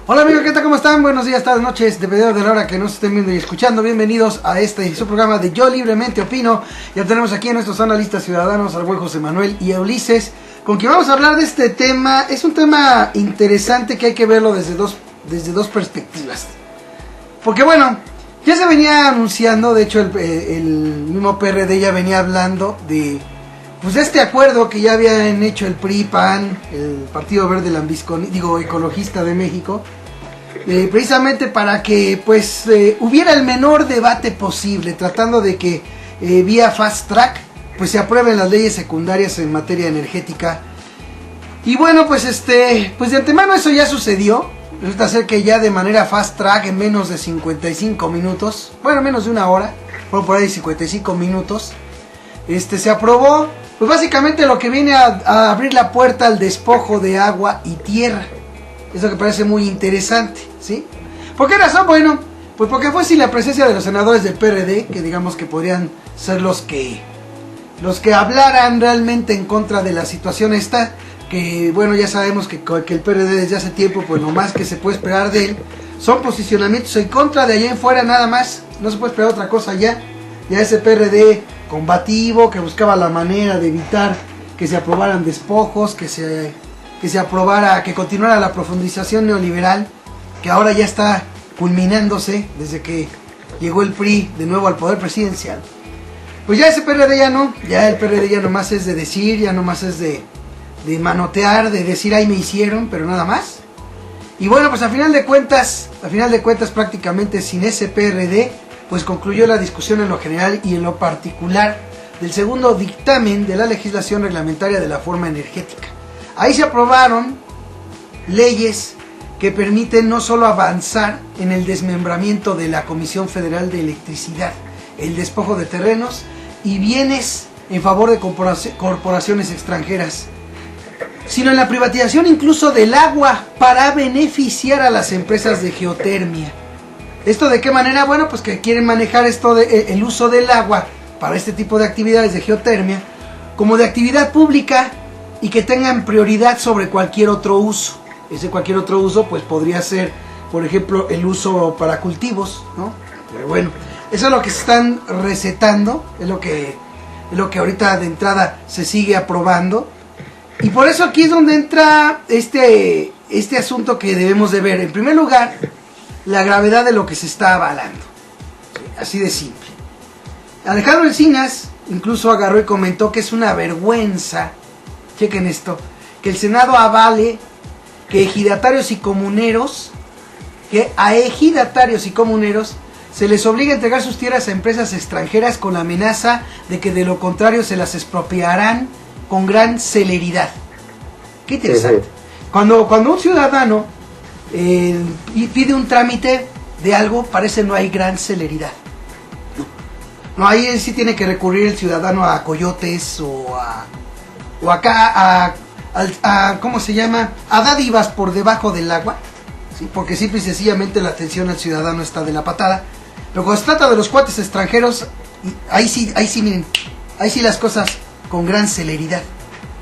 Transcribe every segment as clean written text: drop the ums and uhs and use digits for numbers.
Hola amigos, ¿qué tal? ¿Cómo están? Buenos días, tardes, noches, dependiendo de la hora que nos estén viendo y escuchando. Bienvenidos a su programa de Yo Libremente Opino. Ya tenemos aquí a nuestros analistas ciudadanos, al buen José Manuel y a Ulises, con quien vamos a hablar de este tema. Es un tema interesante que hay que verlo desde dos perspectivas. Porque bueno, ya se venía anunciando, de hecho el mismo PRD ya venía hablando de este acuerdo que ya habían hecho el PRI, PAN, el Partido Verde Ecologista de México, precisamente para que hubiera el menor debate posible, tratando de que vía fast track se aprueben las leyes secundarias en materia energética. Y bueno, de antemano eso ya sucedió. Resulta ser que ya de manera fast track, en menos de 55 minutos, menos de una hora, por ahí 55 minutos, se aprobó, básicamente lo que viene a abrir la puerta al despojo de agua y tierra. Eso que parece muy interesante, ¿sí? ¿Por qué razón? Bueno, porque fue sin la presencia de los senadores del PRD, que digamos que podrían ser los que hablaran realmente en contra de la situación esta, que bueno, ya sabemos que el PRD desde hace tiempo, lo más que se puede esperar de él son posicionamientos en contra de allá en fuera, nada más. No se puede esperar otra cosa ya ese PRD combativo, que buscaba la manera de evitar que se aprobaran despojos, que se aprobara, que continuara la profundización neoliberal, que ahora ya está culminándose desde que llegó el PRI de nuevo al poder presidencial. Pues ya ese PRD ya no, ya el PRD ya nomás es de decir, ya nomás es de manotear, de decir ahí me hicieron, pero nada más. Y bueno, a final de cuentas prácticamente sin ese PRD, concluyó la discusión en lo general y en lo particular del segundo dictamen de la legislación reglamentaria de la reforma energética. Ahí se aprobaron leyes que permiten no solo avanzar en el desmembramiento de la Comisión Federal de Electricidad, el despojo de terrenos y bienes en favor de corporaciones extranjeras, sino en la privatización incluso del agua para beneficiar a las empresas de geotermia. ¿Esto de qué manera? Bueno, que quieren manejar esto de el uso del agua para este tipo de actividades de geotermia como de actividad pública y que tengan prioridad sobre cualquier otro uso. Ese cualquier otro uso podría ser, por ejemplo, el uso para cultivos, ¿no? Pero bueno, eso es lo que se están recetando, es lo que ahorita de entrada se sigue aprobando. Y por eso aquí es donde entra este asunto que debemos de ver. En primer lugar, la gravedad de lo que se está avalando. Así de simple. Alejandro Encinas incluso agarró y comentó que es una vergüenza, chequen esto, que el Senado avale que a ejidatarios y comuneros se les obliga a entregar sus tierras a empresas extranjeras con la amenaza de que de lo contrario se las expropiarán con gran celeridad. Qué interesante. Cuando un ciudadano pide un trámite de algo, parece no hay gran celeridad. No, ahí sí tiene que recurrir el ciudadano a coyotes o ¿cómo se llama? A dádivas por debajo del agua, ¿sí? Porque simple y sencillamente la atención al ciudadano está de la patada. Pero cuando se trata de los cuates extranjeros, ahí sí miren, ahí sí las cosas con gran celeridad,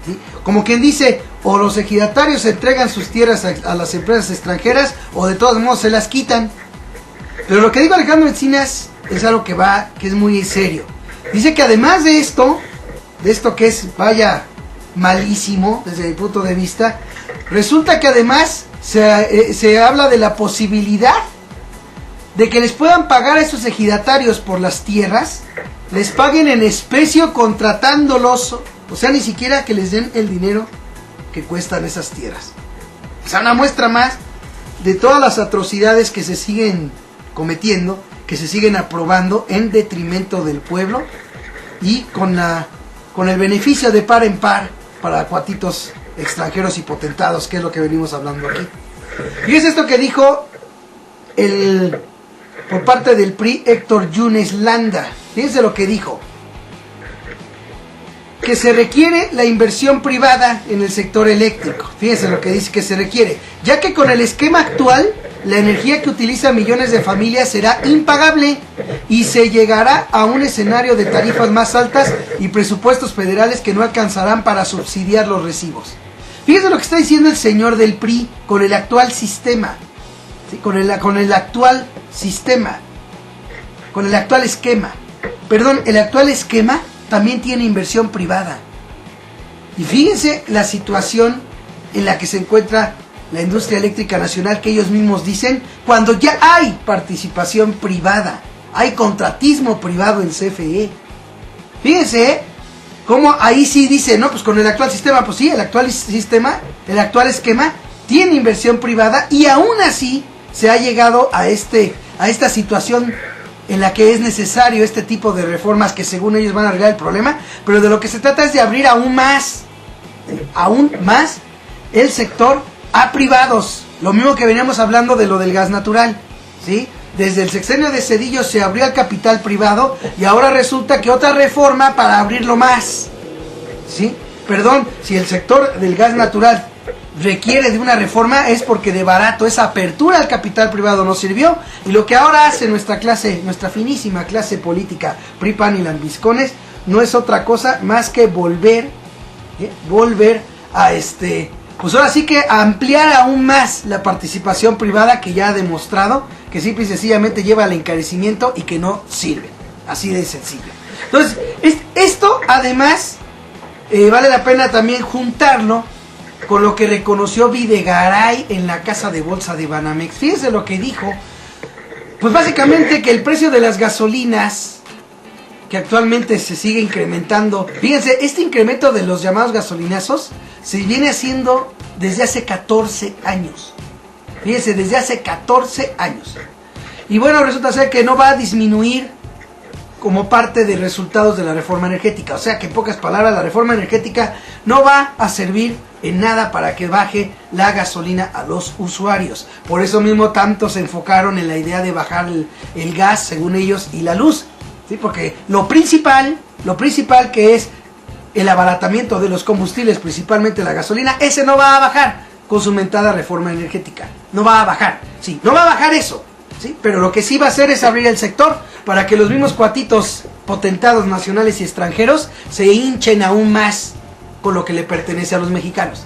¿sí? Como quien dice, o los ejidatarios entregan sus tierras a las empresas extranjeras, o de todos modos se las quitan. Pero lo que dijo Alejandro Encinas es algo que es muy serio. Dice que además de esto que es, malísimo desde mi punto de vista, resulta que además se habla de la posibilidad de que les puedan pagar a esos ejidatarios por las tierras, les paguen en especie contratándolos, o sea, ni siquiera que les den el dinero que cuestan esas tierras. O sea, una muestra más de todas las atrocidades que se siguen cometiendo, que se siguen aprobando en detrimento del pueblo y con el beneficio de par en par para cuatitos extranjeros y potentados, que es lo que venimos hablando aquí. Y es esto que dijo por parte del PRI, Héctor Yunes Landa. Fíjense lo que dijo: que se requiere la inversión privada en el sector eléctrico. Fíjense lo que dice que se requiere, ya que con el esquema actual la energía que utilizan millones de familias será impagable y se llegará a un escenario de tarifas más altas y presupuestos federales que no alcanzarán para subsidiar los recibos. Fíjense lo que está diciendo el señor del PRI con el actual sistema, ¿sí? con el actual sistema, con el actual esquema. Perdón, el actual esquema también tiene inversión privada. Y fíjense la situación en la que se encuentra la industria eléctrica nacional, que ellos mismos dicen, cuando ya hay participación privada, hay contratismo privado en CFE. Fíjense cómo ahí sí dice, no, pues con el actual sistema, pues sí, el actual sistema, el actual esquema tiene inversión privada, y aún así se ha llegado a esta situación en la que es necesario este tipo de reformas que según ellos van a arreglar el problema, pero de lo que se trata es de abrir aún más el sector a privados. Lo mismo que veníamos hablando de lo del gas natural, ¿sí? Desde el sexenio de Zedillo se abrió al capital privado y ahora resulta que otra reforma para abrirlo más, ¿sí? Perdón, si el sector del gas natural requiere de una reforma es porque de barato esa apertura al capital privado no sirvió, y lo que ahora hace nuestra finísima clase política PRI, PAN y lambiscones no es otra cosa más que volver a pues ahora sí que ampliar aún más la participación privada, que ya ha demostrado que simple y sencillamente lleva al encarecimiento y que no sirve, así de sencillo. Entonces esto además vale la pena también juntarlo con lo que reconoció Videgaray en la casa de bolsa de Banamex. Fíjense lo que dijo, pues básicamente que el precio de las gasolinas, que actualmente se sigue incrementando, fíjense, este incremento de los llamados gasolinazos se viene haciendo desde hace 14 años. Fíjense, desde hace 14 años. Y bueno, resulta ser que no va a disminuir como parte de resultados de la reforma energética. O sea que en pocas palabras, la reforma energética no va a servir en nada para que baje la gasolina a los usuarios. Por eso mismo tanto se enfocaron en la idea de bajar el gas, según ellos, y la luz, ¿sí? Porque lo principal que es el abaratamiento de los combustibles, principalmente la gasolina, ese no va a bajar con su mentada reforma energética. No va a bajar, sí, no va a bajar eso, ¿sí? Pero lo que sí va a hacer es abrir el sector para que los mismos cuatitos potentados nacionales y extranjeros se hinchen aún más con lo que le pertenece a los mexicanos.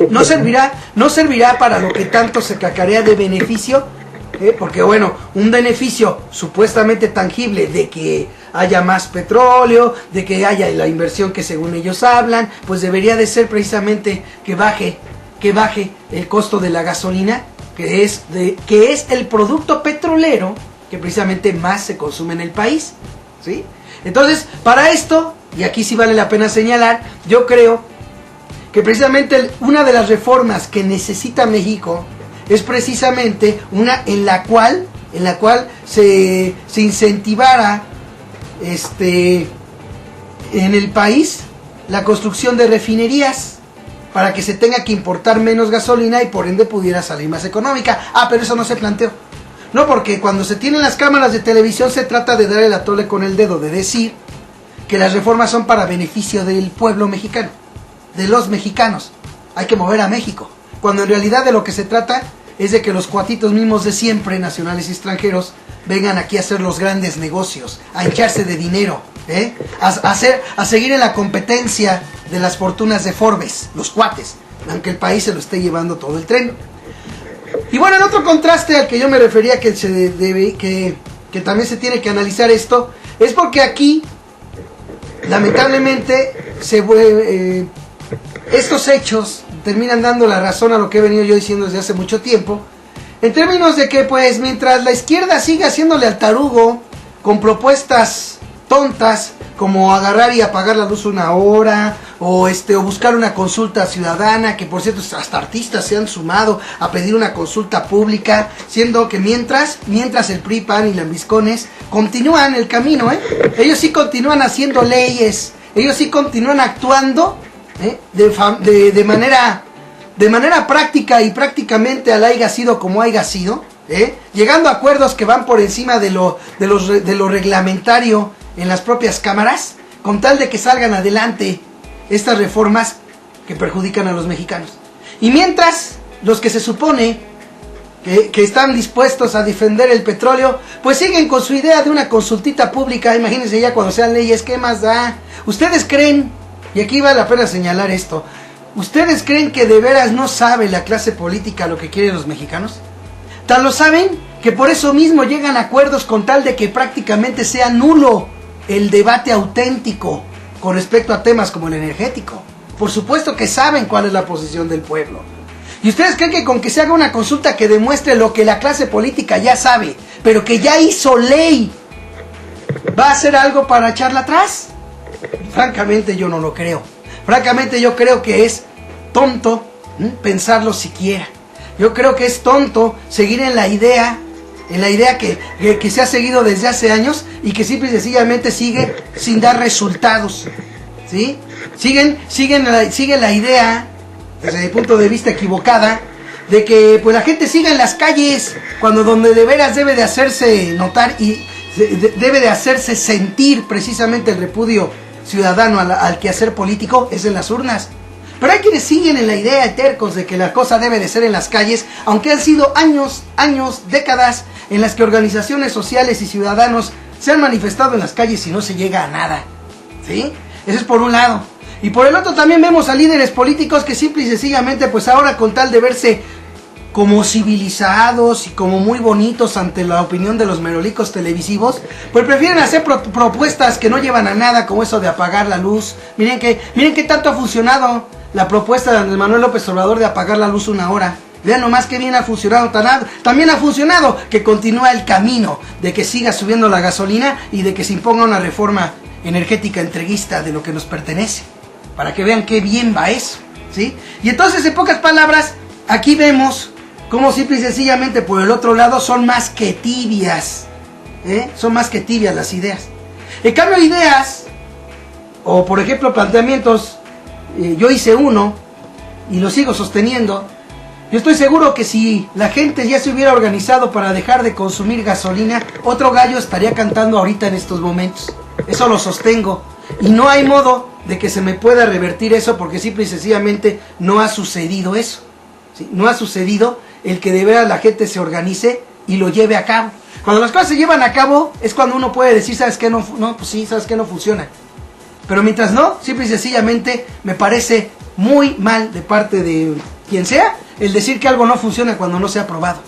No servirá para lo que tanto se cacarea de beneficio, porque bueno, un beneficio supuestamente tangible de que haya más petróleo, de que haya la inversión que según ellos hablan, pues debería de ser precisamente que baje el costo de la gasolina, que es el producto petrolero que precisamente más se consume en el país, ¿sí? Entonces, para esto, y aquí sí vale la pena señalar, yo creo que precisamente una de las reformas que necesita México es precisamente una en la cual se incentivara en el país la construcción de refinerías para que se tenga que importar menos gasolina y por ende pudiera salir más económica. Pero eso no se planteó. No, porque cuando se tienen las cámaras de televisión se trata de dar el atole con el dedo, de decir que las reformas son para beneficio del pueblo mexicano, de los mexicanos. Hay que mover a México. Cuando en realidad de lo que se trata es de que los cuatitos mismos de siempre, nacionales y extranjeros, vengan aquí a hacer los grandes negocios, a hincharse de dinero, a seguir en la competencia de las fortunas de Forbes, los cuates, aunque el país se lo esté llevando todo el tren. Y bueno, el otro contraste al que yo me refería que también se tiene que analizar esto, es porque aquí, lamentablemente, estos hechos terminan dando la razón a lo que he venido yo diciendo desde hace mucho tiempo, en términos de que pues mientras la izquierda siga haciéndole al tarugo con propuestas tontas como agarrar y apagar la luz una hora, o buscar una consulta ciudadana, que por cierto hasta artistas se han sumado a pedir una consulta pública, siendo que mientras el PRI, PAN y lambiscones continúan el camino, ellos sí continúan haciendo leyes, ellos sí continúan actuando de manera práctica y prácticamente al haya sido como haya sido, llegando a acuerdos que van por encima de lo reglamentario en las propias cámaras, con tal de que salgan adelante estas reformas que perjudican a los mexicanos. Y mientras los que se supone que están dispuestos a defender el petróleo, pues siguen con su idea de una consultita pública. Imagínense ya cuando sean leyes, ¿qué más da? ¿Ustedes creen? Y aquí vale la pena señalar esto. ¿Ustedes creen que de veras no sabe la clase política lo que quieren los mexicanos? Tan lo saben que por eso mismo llegan a acuerdos con tal de que prácticamente sea nulo el debate auténtico con respecto a temas como el energético. Por supuesto que saben cuál es la posición del pueblo. ¿Y ustedes creen que con que se haga una consulta que demuestre lo que la clase política ya sabe, pero que ya hizo ley, va a hacer algo para echarla atrás? Francamente yo no lo creo. Francamente yo creo que es tonto pensarlo siquiera. Yo creo que es tonto seguir en la idea que se ha seguido desde hace años y que simple y sencillamente sigue sin dar resultados, ¿sí? Sigue la idea, desde mi punto de vista equivocada, de que pues la gente siga en las calles cuando donde de veras debe de hacerse notar y debe de hacerse sentir precisamente el repudio ciudadano al quehacer político es en las urnas. Pero hay quienes siguen en la idea de tercos de que la cosa debe de ser en las calles, aunque han sido años, décadas en las que organizaciones sociales y ciudadanos se han manifestado en las calles y no se llega a nada, ¿sí? Eso es por un lado. Y por el otro también vemos a líderes políticos que simple y sencillamente pues ahora con tal de verse como civilizados y como muy bonitos ante la opinión de los merolicos televisivos, pues prefieren hacer propuestas que no llevan a nada, como eso de apagar la luz. Miren qué tanto ha funcionado la propuesta de Andrés Manuel López Obrador de apagar la luz 1 hora. Vean nomás qué bien ha funcionado. También ha funcionado que continúa el camino de que siga subiendo la gasolina y de que se imponga una reforma energética entreguista de lo que nos pertenece. Para que vean qué bien va eso, ¿sí? Y entonces, en pocas palabras, aquí vemos cómo simple y sencillamente por el otro lado son más que tibias, son más que tibias las ideas. En cambio, ideas, o por ejemplo planteamientos, yo hice uno y lo sigo sosteniendo. Yo estoy seguro que si la gente ya se hubiera organizado para dejar de consumir gasolina, otro gallo estaría cantando ahorita en estos momentos. Eso lo sostengo. Y no hay modo de que se me pueda revertir eso porque simple y sencillamente no ha sucedido eso, ¿sí? No ha sucedido el que de veras la gente se organice y lo lleve a cabo. Cuando las cosas se llevan a cabo es cuando uno puede decir, ¿sabes qué? No, pues sí, ¿sabes qué? No funciona. Pero mientras no, simple y sencillamente me parece muy mal de parte de quien sea el decir que algo no funciona cuando no se ha probado.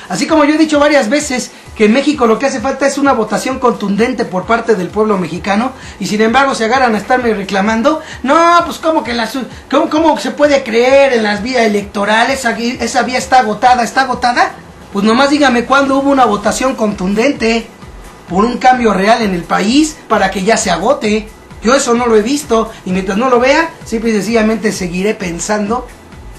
Así como yo he dicho varias veces que en México lo que hace falta es una votación contundente por parte del pueblo mexicano, y sin embargo se agarran a estarme reclamando, no, pues ¿cómo se puede creer en las vías electorales? Esa vía está agotada. Pues nomás dígame cuándo hubo una votación contundente por un cambio real en el país para que ya se agote. Yo eso no lo he visto, y mientras no lo vea, simple y sencillamente seguiré pensando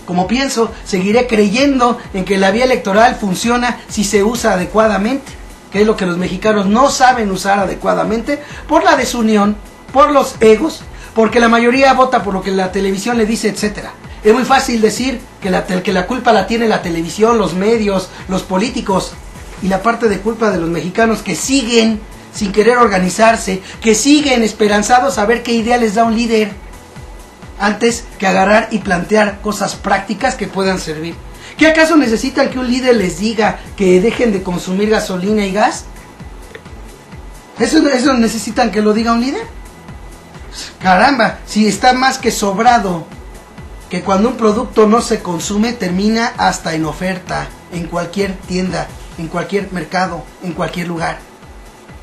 como pienso, seguiré creyendo en que la vía electoral funciona si se usa adecuadamente, que es lo que los mexicanos no saben usar adecuadamente, por la desunión, por los egos, porque la mayoría vota por lo que la televisión le dice, etcétera. Es muy fácil decir que la culpa la tiene la televisión, los medios, los políticos, y la parte de culpa de los mexicanos que siguen sin querer organizarse, que siguen esperanzados a ver qué idea les da un líder, antes que agarrar y plantear cosas prácticas que puedan servir. ¿Qué acaso necesitan que un líder les diga que dejen de consumir gasolina y gas? ¿Eso necesitan que lo diga un líder? Caramba, si está más que sobrado que cuando un producto no se consume termina hasta en oferta, en cualquier tienda, en cualquier mercado, en cualquier lugar.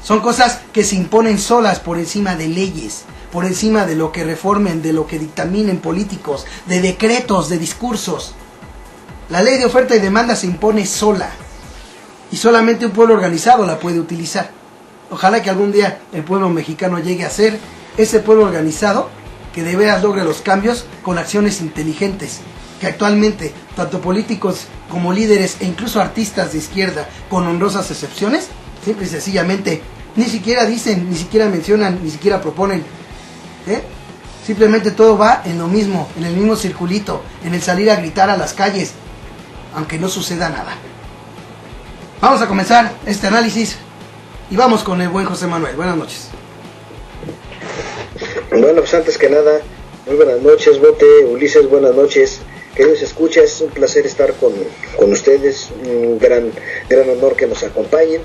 Son cosas que se imponen solas por encima de leyes, por encima de lo que reformen, de lo que dictaminen políticos, de decretos, de discursos. La ley de oferta y demanda se impone sola, y solamente un pueblo organizado la puede utilizar. Ojalá que algún día el pueblo mexicano llegue a ser ese pueblo organizado que de veras logre los cambios con acciones inteligentes, que actualmente tanto políticos como líderes e incluso artistas de izquierda, con honrosas excepciones, simple y sencillamente ni siquiera dicen, ni siquiera mencionan, ni siquiera proponen. Simplemente todo va en lo mismo, en el mismo circulito, en el salir a gritar a las calles, aunque no suceda nada. Vamos a comenzar este análisis y vamos con el buen José Manuel. Buenas noches. Bueno, pues antes que nada, muy buenas noches, Bote, Ulises, buenas noches. Queridos escuchas, es un placer estar con ustedes, un gran honor que nos acompañen.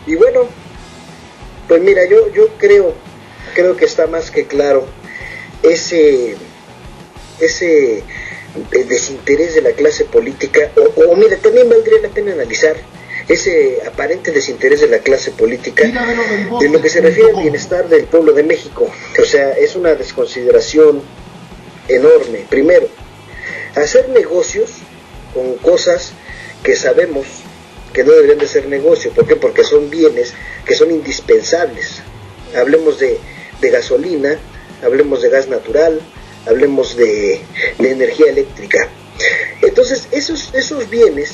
Y bueno, pues mira, yo creo que está más que claro ese ese desinterés de la clase política, o mira, también valdría la pena analizar ese aparente desinterés de la clase política en lo que se refiere al bienestar del pueblo de México. O sea, es una desconsideración enorme. Primero, hacer negocios con cosas que sabemos que no deberían de ser negocio. ¿Por qué? Porque son bienes que son indispensables. Hablemos de gasolina, hablemos de gas natural, hablemos de energía eléctrica. Entonces, esos bienes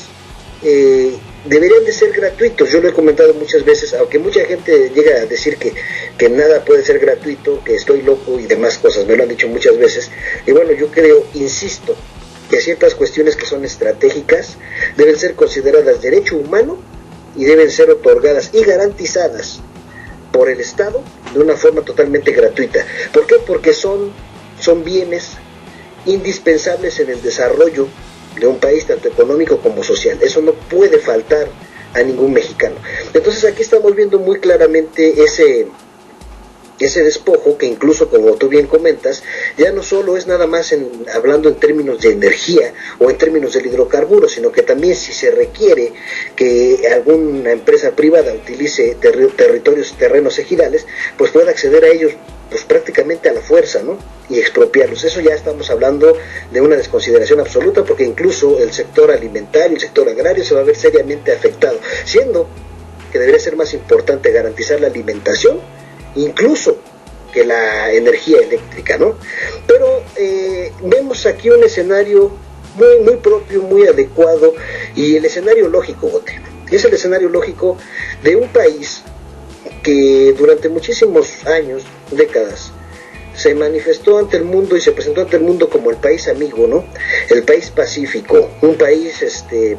deberían de ser gratuitos. Yo lo he comentado muchas veces, aunque mucha gente llega a decir que nada puede ser gratuito, que estoy loco y demás cosas, me lo han dicho muchas veces. Y bueno, yo creo, insisto, que ciertas cuestiones que son estratégicas deben ser consideradas derecho humano y deben ser otorgadas y garantizadas por el Estado de una forma totalmente gratuita. ¿Por qué? Porque son bienes indispensables en el desarrollo de un país, tanto económico como social. Eso no puede faltar a ningún mexicano. Entonces aquí estamos viendo muy claramente ese despojo, que incluso, como tú bien comentas, ya no solo es nada más hablando en términos de energía o en términos del hidrocarburo, sino que también si se requiere que alguna empresa privada utilice terrenos ejidales, pues pueda acceder a ellos pues prácticamente a la fuerza, ¿no? Y expropiarlos. Eso ya estamos hablando de una desconsideración absoluta, porque incluso el sector alimentario, el sector agrario se va a ver seriamente afectado, siendo que debería ser más importante garantizar la alimentación incluso que la energía eléctrica, ¿no? Pero vemos aquí un escenario muy, muy propio, muy adecuado, y el escenario lógico, Bote, es el escenario lógico de un país que durante muchísimos años, décadas, se manifestó ante el mundo y se presentó ante el mundo como el país amigo, ¿no? El país pacífico, un país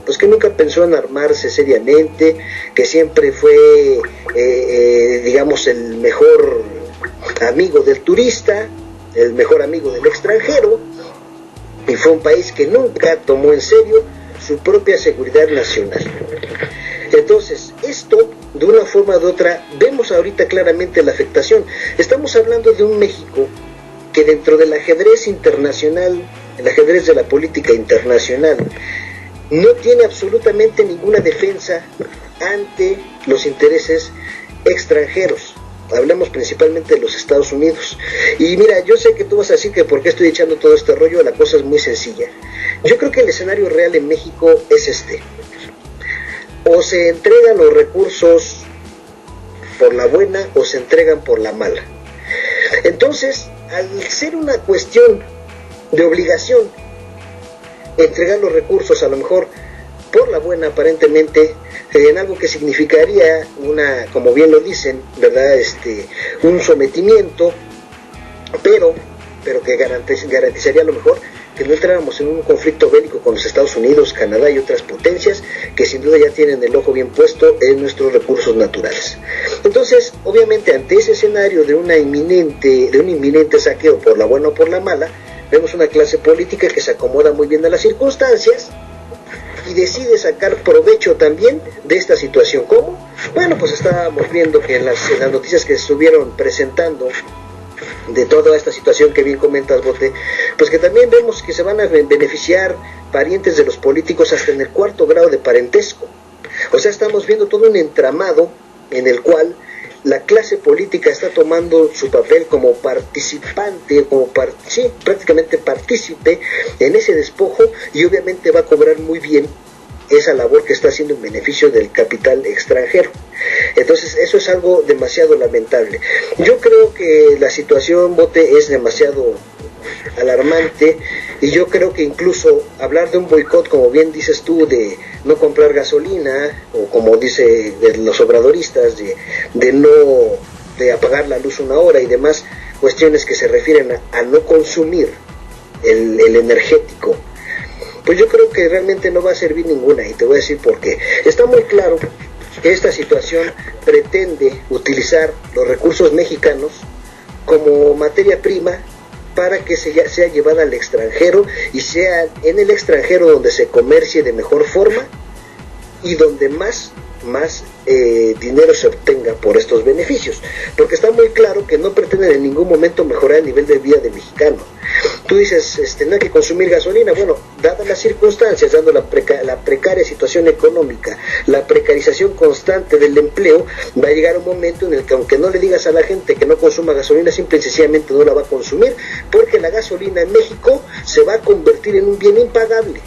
pues que nunca pensó en armarse seriamente, que siempre fue digamos el mejor amigo del turista, el mejor amigo del extranjero, y fue un país que nunca tomó en serio su propia seguridad nacional. Entonces, esto, de una forma u otra, vemos ahorita claramente la afectación. Estamos hablando de un México que dentro del ajedrez internacional, el ajedrez de la política internacional, no tiene absolutamente ninguna defensa ante los intereses extranjeros. Hablamos principalmente de los Estados Unidos. Y mira, yo sé que tú vas a decir que por qué estoy echando todo este rollo, la cosa es muy sencilla. Yo creo que el escenario real en México es este: o se entregan los recursos por la buena o se entregan por la mala. Entonces, al ser una cuestión de obligación entregar los recursos, a lo mejor por la buena aparentemente, en algo que significaría como bien lo dicen, ¿verdad? Un sometimiento, pero que garantizaría a lo mejor que no entráramos en un conflicto bélico con los Estados Unidos, Canadá y otras potencias que sin duda ya tienen el ojo bien puesto en nuestros recursos naturales. Entonces, obviamente, ante ese escenario de un inminente saqueo por la buena o por la mala, vemos una clase política que se acomoda muy bien a las circunstancias y decide sacar provecho también de esta situación. ¿Cómo? Bueno, pues estábamos viendo que en las noticias que se estuvieron presentando de toda esta situación que bien comentas, Bote, pues que también vemos que se van a beneficiar parientes de los políticos hasta en el 4º grado de parentesco. O sea, estamos viendo todo un entramado en el cual la clase política está tomando su papel como participante, prácticamente partícipe en ese despojo, y obviamente va a cobrar muy bien esa labor que está haciendo en beneficio del capital extranjero. Entonces eso es algo demasiado lamentable. Yo creo que la situación, Bote, es demasiado alarmante, y yo creo que incluso hablar de un boicot, como bien dices tú, de no comprar gasolina, o como dice los obradoristas, de apagar la luz 1 hora y demás cuestiones que se refieren a no consumir el energético, pues yo creo que realmente no va a servir ninguna, y te voy a decir por qué. Está muy claro que esta situación pretende utilizar los recursos mexicanos como materia prima para que sea llevada al extranjero, y sea en el extranjero donde se comercie de mejor forma y donde más dinero se obtenga por estos beneficios, porque está muy claro que no pretenden en ningún momento mejorar el nivel de vida del mexicano. Tú dices, no hay que consumir gasolina. Bueno, dadas las circunstancias, dando la precaria situación económica, la precarización constante del empleo, va a llegar un momento en el que, aunque no le digas a la gente que no consuma gasolina, simple y sencillamente no la va a consumir, porque la gasolina en México se va a convertir en un bien impagable,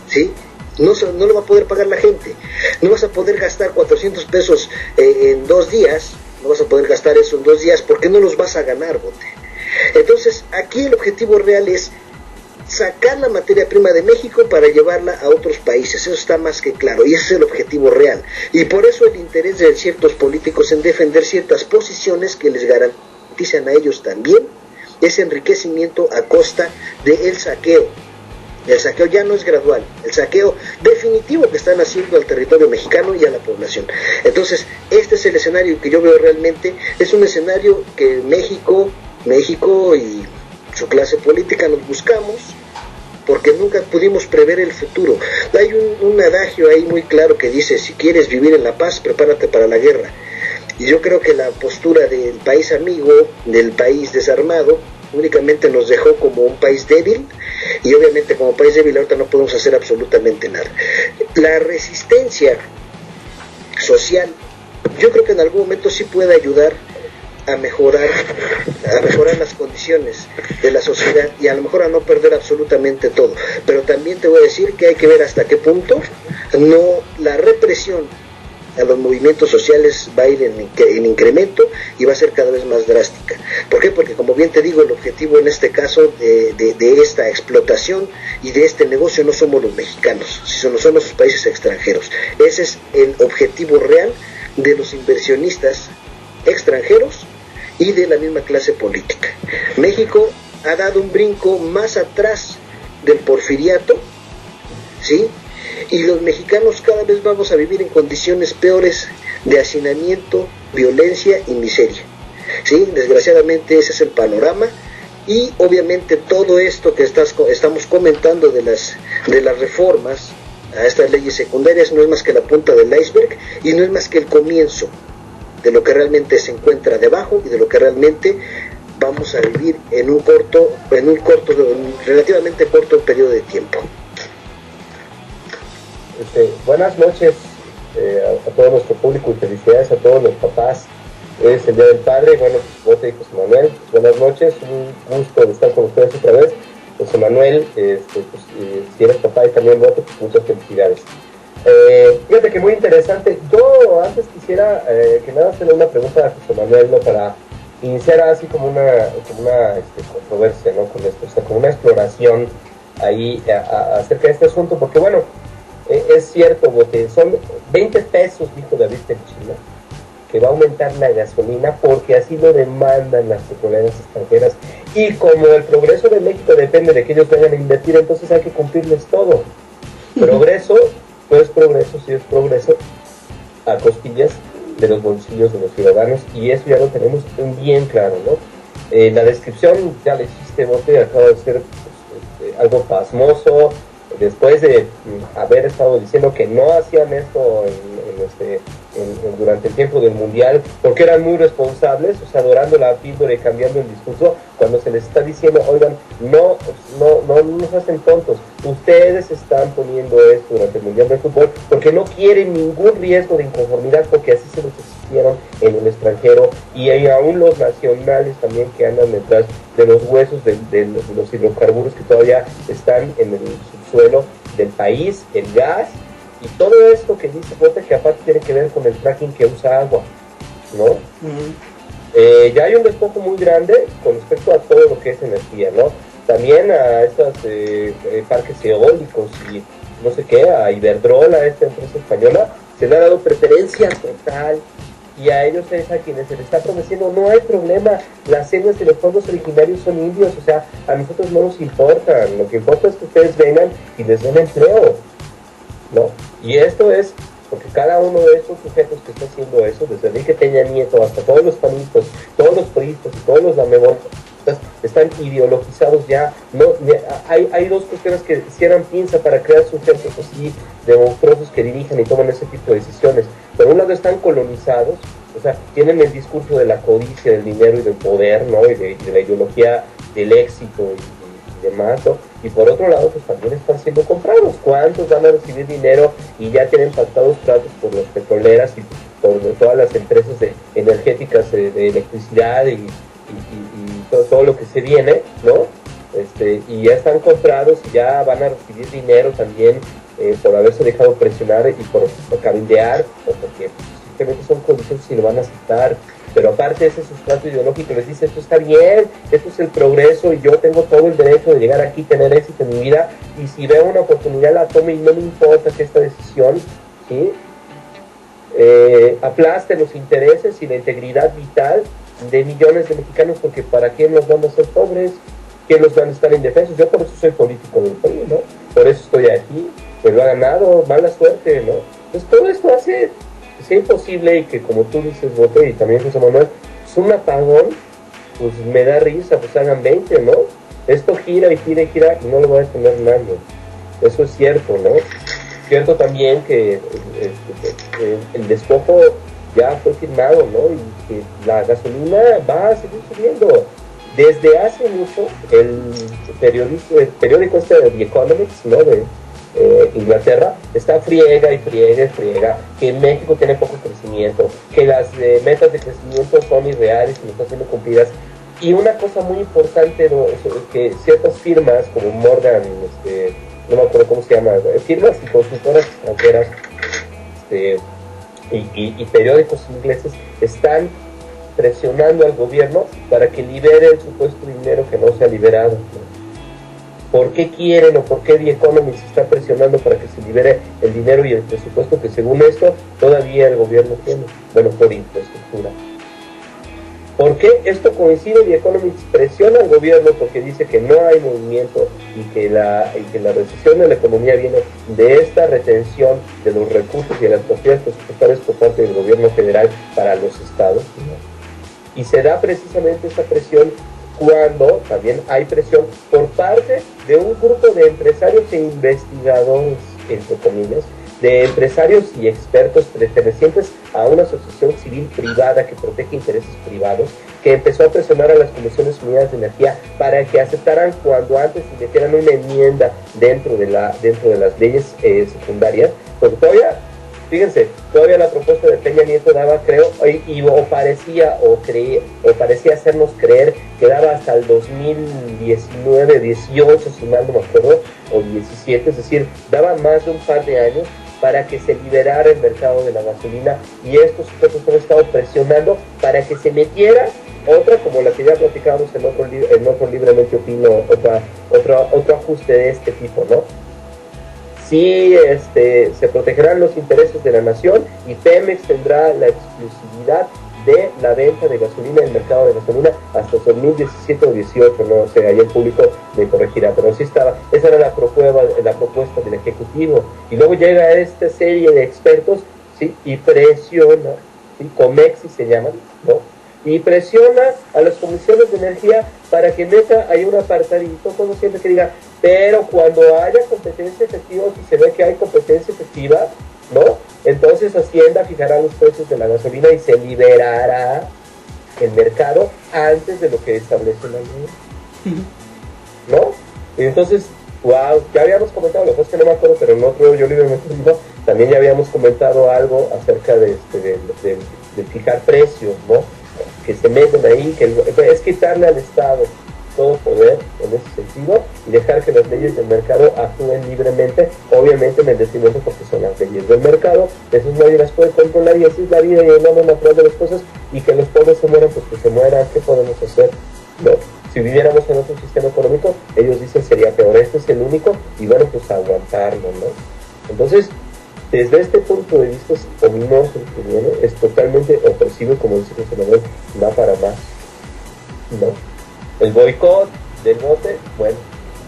¿sí? No lo va a poder pagar la gente. No vas a poder gastar 400 pesos en 2 días, no vas a poder gastar eso en 2 días porque no los vas a ganar, bote. Entonces, aquí el objetivo real es sacar la materia prima de México para llevarla a otros países. Eso está más que claro, y ese es el objetivo real. Y por eso el interés de ciertos políticos en defender ciertas posiciones que les garantizan a ellos también ese enriquecimiento a costa del saqueo. El saqueo ya no es gradual, el saqueo definitivo que están haciendo al territorio mexicano y a la población. Entonces, este es el escenario que yo veo realmente. Es un escenario que México y su clase política nos buscamos, porque nunca pudimos prever el futuro. Hay un adagio ahí muy claro que dice: si quieres vivir en la paz, prepárate para la guerra. Y yo creo que la postura del país amigo, del país desarmado, únicamente nos dejó como un país débil, y obviamente como país débil ahorita no podemos hacer absolutamente nada. La resistencia social, yo creo que en algún momento sí puede ayudar a mejorar las condiciones de la sociedad, y a lo mejor a no perder absolutamente todo. Pero también te voy a decir que hay que ver hasta qué punto la represión a los movimientos sociales va a ir en incremento y va a ser cada vez más drástica. ¿Por qué? Porque, como bien te digo, el objetivo en este caso de esta explotación y de este negocio no somos los mexicanos, sino son los países extranjeros. Ese es el objetivo real de los inversionistas extranjeros y de la misma clase política. México ha dado un brinco más atrás del porfiriato, ¿sí? Y los mexicanos cada vez vamos a vivir en condiciones peores de hacinamiento, violencia y miseria, ¿sí? Desgraciadamente ese es el panorama. Y obviamente todo esto que estamos comentando de las reformas a estas leyes secundarias no es más que la punta del iceberg, y no es más que el comienzo de lo que realmente se encuentra debajo y de lo que realmente vamos a vivir en un relativamente corto periodo de tiempo. Buenas noches a todo nuestro público, y felicidades a todos los papás. Es el Día del Padre. Bueno, pues, José y José Manuel, buenas noches, un gusto de estar con ustedes otra vez. José Manuel, si eres papá y también Bote, pues muchas felicidades. Fíjate que muy interesante. Yo antes quisiera que nada hacerle una pregunta a José Manuel, ¿no? Para iniciar así como una controversia, ¿no? Con esto, o sea, como una exploración ahí acerca de este asunto, porque bueno, es cierto, Bote, son 20 pesos, dijo David China, que va a aumentar la gasolina porque así lo demandan las petroleras extranjeras, y como el progreso de México depende de que ellos vengan a invertir, entonces hay que cumplirles todo. Progreso, pues progreso, sí es progreso, a costillas de los bolsillos de los ciudadanos, y eso ya lo tenemos bien claro, ¿no? La descripción ya la hiciste, Bote, acaba de ser pues, algo pasmoso, después de haber estado diciendo que no hacían esto durante el tiempo del Mundial, porque eran muy responsables, o sea, adorando la píldora y cambiando el discurso, cuando se les está diciendo, oigan, no nos hacen tontos, ustedes están poniendo esto durante el Mundial de Fútbol porque no quieren ningún riesgo de inconformidad, porque así se los exigieron en el extranjero, y hay aún los nacionales también que andan detrás de los huesos de los hidrocarburos que todavía están en el subsuelo del país, el gas, y todo esto que dice Bote, que aparte tiene que ver con el fracking que usa agua, ¿no? Uh-huh. Ya hay un despojo muy grande con respecto a todo lo que es energía, ¿no? También a estos parques eólicos y no sé qué, a Iberdrola, esta empresa española, se le ha dado preferencia total, y a ellos es a quienes se les está prometiendo, no hay problema, las selvas de los pueblos originarios son indios, o sea, a nosotros no nos importan, lo que importa es que ustedes vengan y les den empleo, ¿no? Y esto es porque cada uno de estos sujetos que está haciendo eso, desde Enrique Peña Nieto hasta todos los panistas, todos los priistas y todos los lamebotas, están ideologizados ya. No, hay dos cuestiones que cierran pinza para crear sujetos así de monstruosos que dirijan y toman ese tipo de decisiones. Por un lado están colonizados, o sea, tienen el discurso de la codicia, del dinero y del poder, ¿no? Y de la ideología del éxito y demás, ¿no? Y por otro lado, pues también están siendo comprados. ¿Cuántos van a recibir dinero y ya tienen pactados tratos por las petroleras y por todas las empresas energéticas de electricidad y todo lo que se viene, ¿no? Y ya están comprados y ya van a recibir dinero también por haberse dejado presionar y por cabildear, o porque simplemente son condiciones y lo van a aceptar. Pero aparte ese sustrato ideológico les dice, esto está bien, esto es el progreso y yo tengo todo el derecho de llegar aquí, tener éxito en mi vida, y si veo una oportunidad la tomo y no me importa que esta decisión, ¿sí? Aplaste los intereses y la integridad vital de millones de mexicanos, porque ¿para quién nos van a hacer pobres? ¿Quién nos van a estar indefensos? Yo por eso soy político del país, ¿no? Por eso estoy aquí, pues lo ha ganado, mala suerte, ¿no? Entonces todo esto hace que sea imposible y que, como tú dices, Bote, y también José Manuel, es un apagón, pues me da risa, pues hagan 20, ¿no? Esto gira y gira y gira y no lo va a detener nadie. Eso es cierto, ¿no? Cierto también que el despojo ya fue firmado, ¿no? Y que la gasolina va a seguir subiendo. Desde hace mucho, el periódico The Economist, ¿no? De Inglaterra, está friega y friega y friega, que México tiene poco crecimiento, que las metas de crecimiento son irreales y no están siendo cumplidas. Y una cosa muy importante, ¿no? Que ciertas firmas como Morgan, no me acuerdo cómo se llama, firmas y consultoras extranjeras y periódicos ingleses están presionando al gobierno para que libere el supuesto dinero que no se ha liberado, ¿no? ¿Por qué quieren o por qué The Economist está presionando para que se libere el dinero y el presupuesto que, según esto, todavía el gobierno tiene? Bueno, por infraestructura. ¿Por qué esto coincide? The Economist presiona al gobierno porque dice que no hay movimiento y que la recesión de la economía viene de esta retención de los recursos y de las partidas presupuestarias por parte del gobierno federal para los estados, ¿no? Y se da precisamente esta presión cuando también hay presión por parte de un grupo de empresarios e investigadores, entre comillas, de empresarios y expertos pertenecientes a una asociación civil privada que protege intereses privados, que empezó a presionar a las Comisiones Unidas de Energía para que aceptaran cuando antes se metieran una enmienda dentro de las leyes secundarias, porque todavía, fíjense, todavía la propuesta de Peña Nieto daba, creo, parecía hacernos creer que daba hasta el 2019, 18, si mal no me acuerdo, o 17, es decir, daba más de un par de años para que se liberara el mercado de la gasolina, y estos sujetos han estado presionando para que se metiera otra, como la que ya platicábamos en otro Libremente Opino, otro ajuste de este tipo, ¿no? Sí, se protegerán los intereses de la nación y Pemex tendrá la exclusividad de la venta de gasolina en el mercado de gasolina hasta 2017 o 18, no sé, ahí el público me corregirá, pero sí estaba, esa era la propuesta del Ejecutivo. Y luego llega esta serie de expertos, ¿sí? Y presiona, ¿sí? Comexi se llaman, ¿no? Y presiona a las comisiones de energía para que meta ahí un apartadito, como siempre, que diga, pero cuando haya competencia efectiva, si se ve que hay competencia efectiva, ¿no? Entonces Hacienda fijará los precios de la gasolina y se liberará el mercado antes de lo que establece la ley, ¿no? Y entonces, wow, ya habíamos comentado, lo que es que no me acuerdo, pero en otro Yo Libremente Opino también ya habíamos comentado algo acerca de fijar precios, ¿no? Que se meten ahí, que es quitarle al Estado todo poder en ese sentido y dejar que las leyes del mercado actúen libremente, obviamente en el detrimento porque son las leyes del mercado, esas nadie las puede controlar y así es la vida y el orden natural de las cosas, y que los pobres se mueran, pues que se mueran, ¿qué podemos hacer? ¿No? Si viviéramos en otro sistema económico, ellos dicen sería peor, este es el único, y bueno, pues aguantarlo, ¿no? Entonces, desde este punto de vista ominoso que viene, es totalmente opresivo, como dice José Manuel, va para más, ¿no? El boicot del bote, bueno,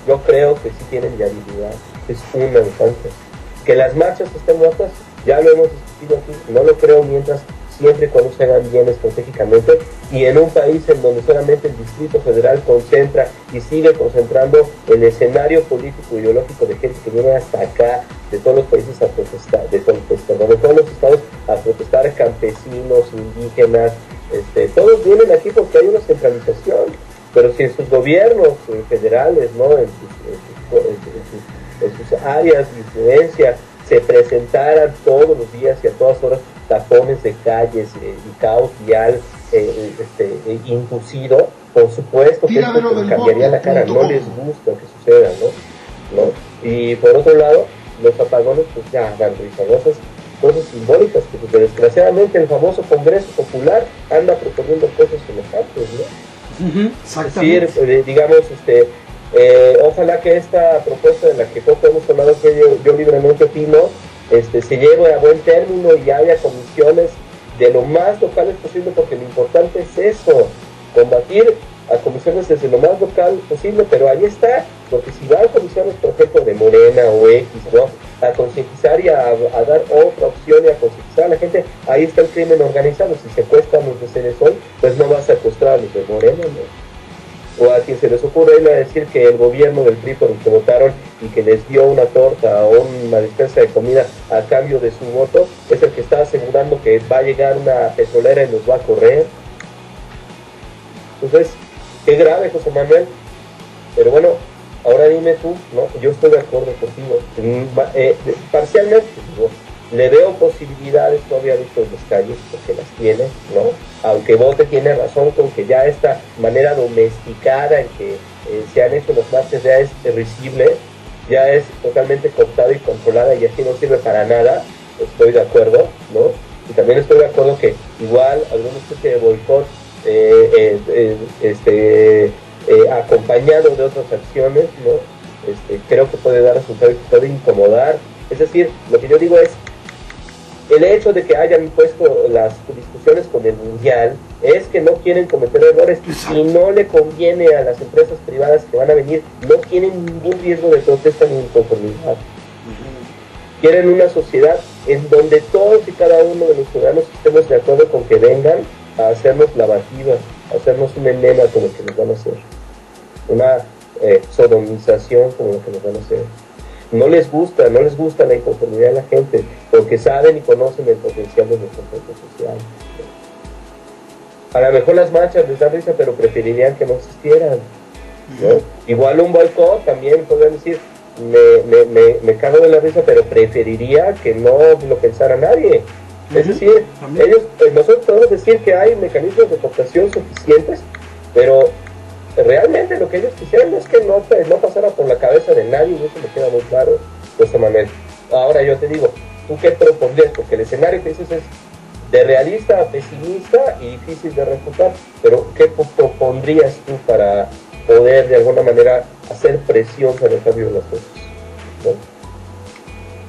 yo creo que sí tienen viabilidad, es una instancia. Que las marchas estén muertas, ya lo hemos discutido aquí, no lo creo siempre y cuando se hagan bien estratégicamente, y en un país en donde solamente el Distrito Federal concentra y sigue concentrando el escenario político ideológico de gente que viene hasta acá, de todos los países a protestar, de todos los estados a protestar, campesinos, indígenas, todos vienen aquí porque hay una centralización. pero si en sus gobiernos federales, ¿no? En sus áreas de influencia se presentaran todos los días y a todas horas tapones de calles y caos vial inducido, por supuesto que esto cambiaría la cara, no les gusta que suceda, ¿no? Y por otro lado, los apagones pues ya dan risa, ¿no? Esas cosas simbólicas, porque desgraciadamente el famoso Congreso Popular anda proponiendo cosas semejantes, ¿no? Exactamente. Es decir, digamos, ojalá que esta propuesta de la que poco hemos hablado, que yo libremente opino, se lleve a buen término y haya comisiones de lo más locales posible, porque lo importante es eso, combatir a comisiones desde lo más local posible, pero ahí está, porque si van comisiones, por ejemplo, de Morena o X, ¿no? A concientizar y a dar otra opción y a concientizar a la gente, ahí está el crimen organizado. Si secuestran los de Ceresol, pues no vas a secuestrar a los de Morena, ¿no? O a quien se les ocurre ir a decir que el gobierno del PRI por el que votaron y que les dio una torta o una despensa de comida a cambio de su voto, es el que está asegurando que va a llegar una petrolera y los va a correr. Entonces, qué grave, José Manuel. Pero bueno, ahora dime tú, ¿no? Yo estoy de acuerdo contigo. Parcialmente, digo, le veo posibilidades todavía de en las calles, porque las tiene, ¿no? Aunque Bote tiene razón con que ya esta manera domesticada en que se han hecho los marches ya es risible, ya es totalmente cooptada y controlada y así no sirve para nada. Estoy de acuerdo, ¿no? Y también estoy de acuerdo que igual alguna especie de boicot acompañado de otras acciones, ¿no? Creo que puede dar resultados y puede incomodar. Es decir, lo que yo digo es, el hecho de que hayan puesto las discusiones con el Mundial es que no quieren cometer errores y no le conviene a las empresas privadas que van a venir, no tienen ningún riesgo de protesta ni inconformidad. Quieren una sociedad en donde todos y cada uno de los ciudadanos estemos de acuerdo con que vengan a hacernos la batida, a hacernos un enema como lo que nos van a hacer, una sodomización como lo que nos van a hacer. No les gusta la inconformidad de la gente, porque saben y conocen el potencial de nuestro cuerpo social. A lo mejor las marchas les dan risa, pero preferirían que no existieran, ¿no? Igual un boicot también podrían decir, me cago de la risa, pero preferiría que no lo pensara nadie. Es decir, nosotros podemos decir que hay mecanismos de cooptación suficientes, pero realmente lo que ellos quisieran es que no pasara por la cabeza de nadie, y eso me queda muy claro, José Manuel. Ahora yo te digo, ¿tú qué propondrías? Porque el escenario que dices es de realista a pesimista y difícil de refutar, pero ¿qué propondrías tú para poder de alguna manera hacer presión sobre el cambio de las cosas, ¿no?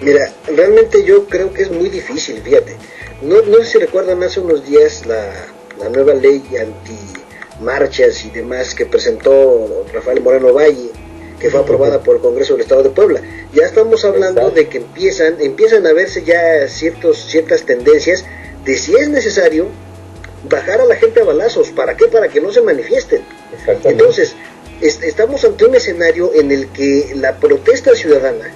Mira, realmente yo creo que es muy difícil, fíjate. No sé si recuerdan hace unos días la nueva ley anti-marchas y demás que presentó Rafael Moreno Valle, que fue aprobada por el Congreso del Estado de Puebla. Ya estamos hablando de que empiezan a verse ya ciertas tendencias de si es necesario bajar a la gente a balazos. ¿Para qué? Para que no se manifiesten. Entonces, estamos ante un escenario en el que la protesta ciudadana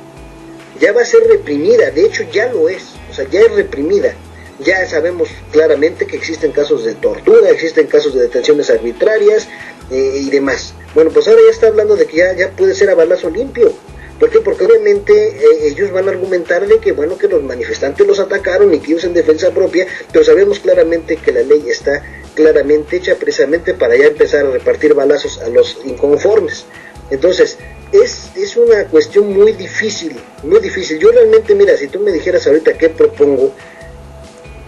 ya va a ser reprimida, de hecho ya lo es, o sea, ya es reprimida. Ya sabemos claramente que existen casos de tortura, existen casos de detenciones arbitrarias y demás. Bueno, pues ahora ya está hablando de que ya puede ser a balazo limpio. ¿Por qué? Porque obviamente ellos van a argumentar de que, bueno, que los manifestantes los atacaron y que ellos en defensa propia, pero sabemos claramente que la ley está claramente hecha precisamente para ya empezar a repartir balazos a los inconformes. Entonces, es una cuestión muy difícil, muy difícil. Yo realmente, mira, si tú me dijeras ahorita qué propongo,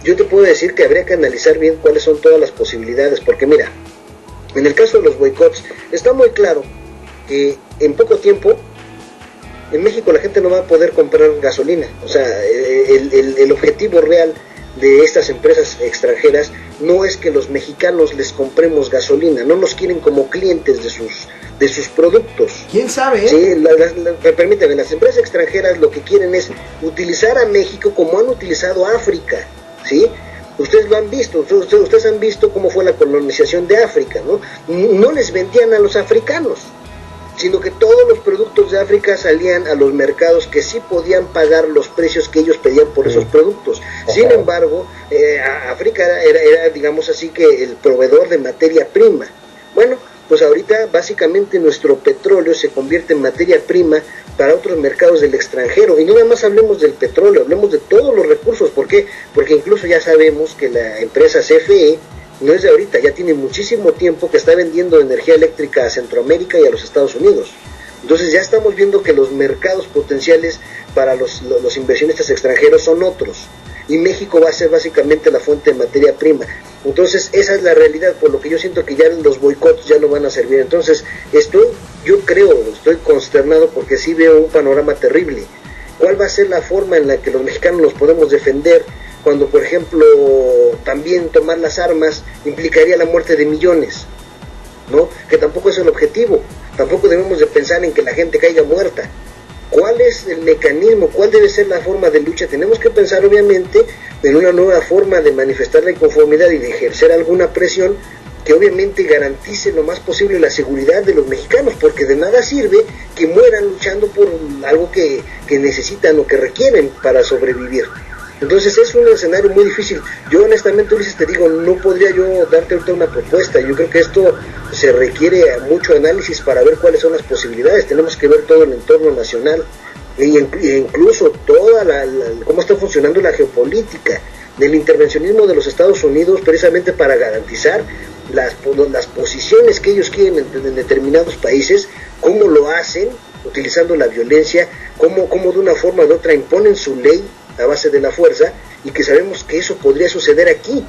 yo te puedo decir que habría que analizar bien cuáles son todas las posibilidades, porque mira, en el caso de los boicots, está muy claro que en poco tiempo, en México la gente no va a poder comprar gasolina. O sea, el objetivo real de estas empresas extranjeras no es que los mexicanos les compremos gasolina, no nos quieren como clientes de sus productos. ¿Quién sabe? Sí, permíteme, las empresas extranjeras lo que quieren es utilizar a México como han utilizado a África, ¿sí? Ustedes lo han visto, ustedes han visto cómo fue la colonización de África, ¿no? No les vendían a los africanos, sino que todos los productos de África salían a los mercados que sí podían pagar los precios que ellos pedían por esos productos. Sin embargo, África era, digamos así, que el proveedor de materia prima. Bueno, pues ahorita básicamente nuestro petróleo se convierte en materia prima para otros mercados del extranjero. Y no nada más hablemos del petróleo, hablemos de todos los recursos. ¿Por qué? Porque incluso ya sabemos que la empresa CFE no es de ahorita, ya tiene muchísimo tiempo que está vendiendo energía eléctrica a Centroamérica y a los Estados Unidos. Entonces ya estamos viendo que los mercados potenciales para los inversionistas extranjeros son otros. Y México va a ser básicamente la fuente de materia prima. Entonces esa es la realidad, por lo que yo siento que ya los boicots ya no van a servir. Entonces estoy consternado porque sí veo un panorama terrible. ¿Cuál va a ser la forma en la que los mexicanos nos podemos defender cuando, por ejemplo, también tomar las armas implicaría la muerte de millones? ¿No? Que tampoco es el objetivo. Tampoco debemos de pensar en que la gente caiga muerta. ¿Cuál es el mecanismo? ¿Cuál debe ser la forma de lucha? Tenemos que pensar obviamente en una nueva forma de manifestar la inconformidad y de ejercer alguna presión que obviamente garantice lo más posible la seguridad de los mexicanos, porque de nada sirve que mueran luchando por algo que necesitan o que requieren para sobrevivir. Entonces es un escenario muy difícil. Yo honestamente, Ulises, te digo, no podría yo darte ahorita una propuesta. Yo creo que esto se requiere mucho análisis para ver cuáles son las posibilidades. Tenemos que ver todo el entorno nacional e incluso toda cómo está funcionando la geopolítica del intervencionismo de los Estados Unidos, precisamente para garantizar las posiciones que ellos quieren en determinados países, cómo lo hacen utilizando la violencia, cómo de una forma u otra imponen su ley a base de la fuerza, y que sabemos que eso podría suceder aquí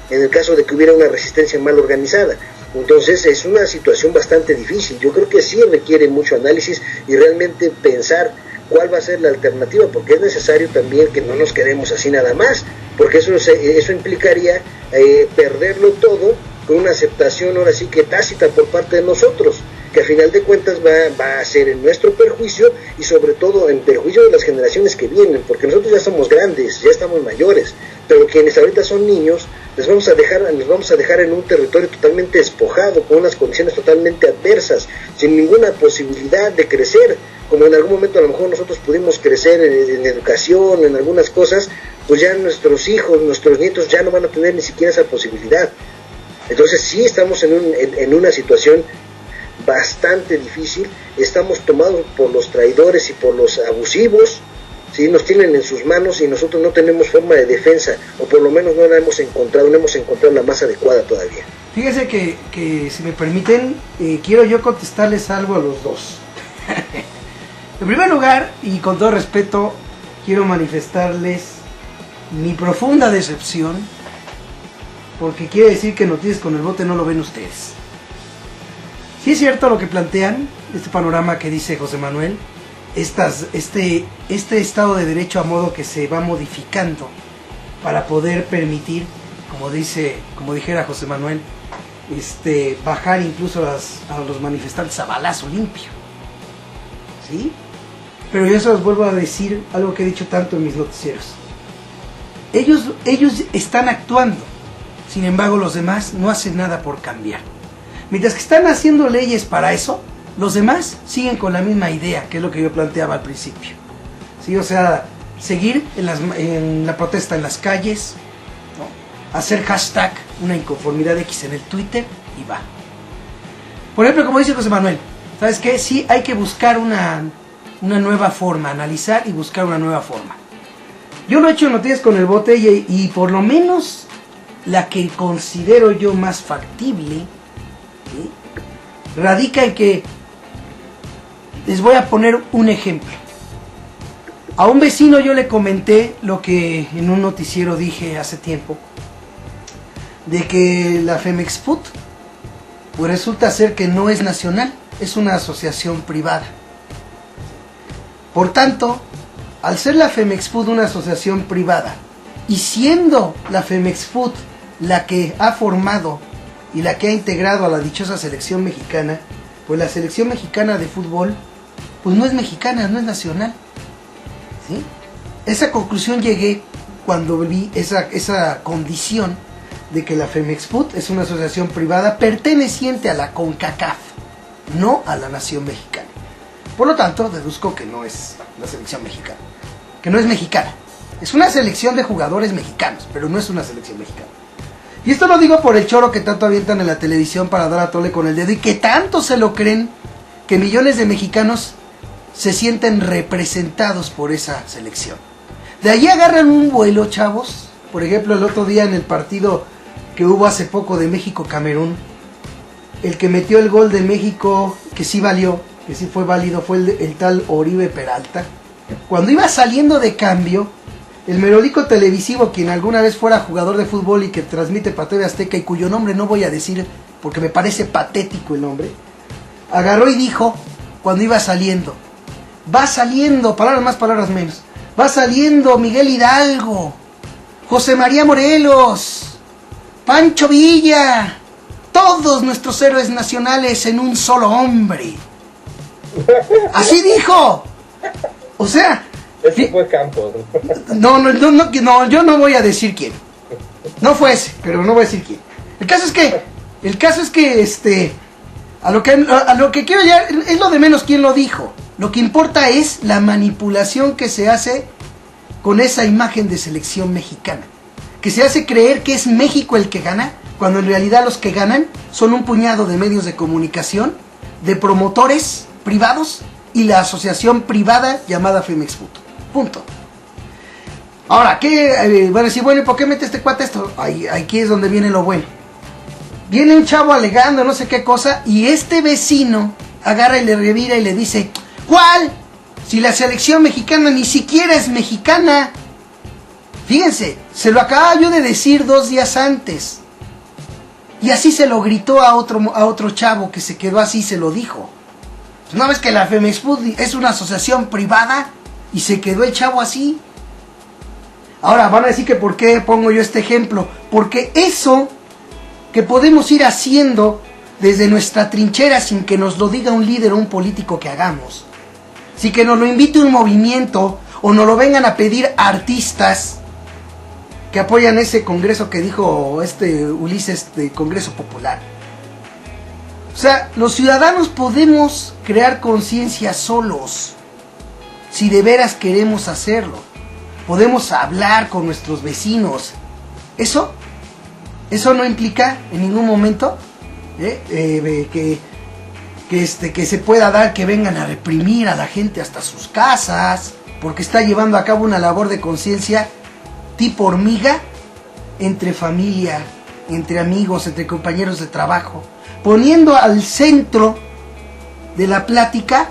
en el caso de que hubiera una resistencia mal organizada. Entonces es una situación bastante difícil. Yo creo que sí requiere mucho análisis y realmente pensar cuál va a ser la alternativa, porque es necesario también que no nos quedemos así nada más, porque eso implicaría perderlo todo con una aceptación ahora sí que tácita por parte de nosotros, que a final de cuentas va a ser en nuestro perjuicio y sobre todo en perjuicio de las generaciones que vienen, porque nosotros ya somos grandes, ya estamos mayores, pero quienes ahorita son niños les vamos a dejar en un territorio totalmente despojado, con unas condiciones totalmente adversas, sin ninguna posibilidad de crecer, como en algún momento a lo mejor nosotros pudimos crecer en educación, en algunas cosas, pues ya nuestros hijos, nuestros nietos ya no van a tener ni siquiera esa posibilidad. Entonces sí estamos en una situación bastante difícil, estamos tomados por los traidores y por los abusivos, ¿sí? Nos tienen en sus manos y nosotros no tenemos forma de defensa, o por lo menos no hemos encontrado la más adecuada todavía. Fíjese que si me permiten, quiero yo contestarles algo a los dos. En primer lugar, y con todo respeto, quiero manifestarles mi profunda decepción, porque quiere decir que Noticias con el Bote no lo ven ustedes. Sí es cierto lo que plantean, este panorama que dice José Manuel, este Estado de Derecho a modo que se va modificando para poder permitir, como dijera José Manuel, bajar incluso a los manifestantes a balazo limpio. ¿Sí? Pero yo se los vuelvo a decir algo que he dicho tanto en mis noticieros. Ellos están actuando, sin embargo los demás no hacen nada por cambiar. Mientras que están haciendo leyes para eso, los demás siguen con la misma idea, que es lo que yo planteaba al principio. ¿Sí? O sea, seguir en la protesta en las calles, ¿no? Hacer hashtag una inconformidad X en el Twitter y va. Por ejemplo, como dice José Manuel, ¿sabes qué? Sí hay que buscar una nueva forma, analizar y buscar una nueva forma. Yo lo he hecho en Noticias con el Bote y por lo menos la que considero yo más factible, ¿sí?, radica en que les voy a poner un ejemplo. A un vecino yo le comenté lo que en un noticiero dije hace tiempo, de que la Femexfood pues resulta ser que no es nacional, es una asociación privada. Por tanto, al ser la Femexfood una asociación privada y siendo la Femexfood la que ha formado y la que ha integrado a la dichosa selección mexicana, pues la selección mexicana de fútbol pues no es mexicana, no es nacional, ¿sí? Esa conclusión llegué cuando vi esa condición de que la Femexfood es una asociación privada perteneciente a la CONCACAF, no a la nación mexicana. Por lo tanto, deduzco que no es la selección mexicana, que no es mexicana. Es una selección de jugadores mexicanos, pero no es una selección mexicana. Y esto lo digo por el choro que tanto avientan en la televisión para dar a tole con el dedo y que tanto se lo creen que millones de mexicanos se sienten representados por esa selección. De allí agarran un vuelo, chavos. Por ejemplo, el otro día en el partido que hubo hace poco de México-Camerún, el que metió el gol de México, que sí valió, que sí fue válido, fue el tal Oribe Peralta. Cuando iba saliendo de cambio, el merolico televisivo, quien alguna vez fuera jugador de fútbol y que transmite para TV Azteca y cuyo nombre no voy a decir porque me parece patético el nombre, agarró y dijo, cuando iba saliendo, va saliendo, palabras más, palabras menos, va saliendo Miguel Hidalgo, José María Morelos, Pancho Villa, todos nuestros héroes nacionales en un solo hombre. Así dijo. O sea, ese fue Campos. No, yo no voy a decir quién. No fue ese, pero no voy a decir quién. El caso es que a lo que quiero llegar es lo de menos quién lo dijo. Lo que importa es la manipulación que se hace con esa imagen de selección mexicana, que se hace creer que es México el que gana, cuando en realidad los que ganan son un puñado de medios de comunicación, de promotores privados y la asociación privada llamada Femex Food. Punto. Ahora, ¿qué? Van a decir, bueno, ¿y por qué mete este cuate esto? Aquí es donde viene lo bueno. Viene un chavo alegando no sé qué cosa y este vecino agarra y le revira y le dice, ¿cuál? Si la selección mexicana ni siquiera es mexicana. Fíjense, se lo acababa yo de decir 2 días antes. Y así se lo gritó a otro chavo que se quedó así y se lo dijo. ¿No ves que la Femex Food es una asociación privada? Y se quedó el chavo así. Ahora van a decir que por qué pongo yo este ejemplo. Porque eso que podemos ir haciendo desde nuestra trinchera sin que nos lo diga un líder o un político que hagamos, sin que nos lo invite un movimiento o nos lo vengan a pedir artistas que apoyan ese congreso que dijo Ulises de Congreso Popular. O sea, los ciudadanos podemos crear conciencia solos, si de veras queremos hacerlo. Podemos hablar con nuestros vecinos. Eso no implica en ningún momento que se pueda dar que vengan a reprimir a la gente hasta sus casas, porque está llevando a cabo una labor de conciencia tipo hormiga entre familia, entre amigos, entre compañeros de trabajo, poniendo al centro de la plática,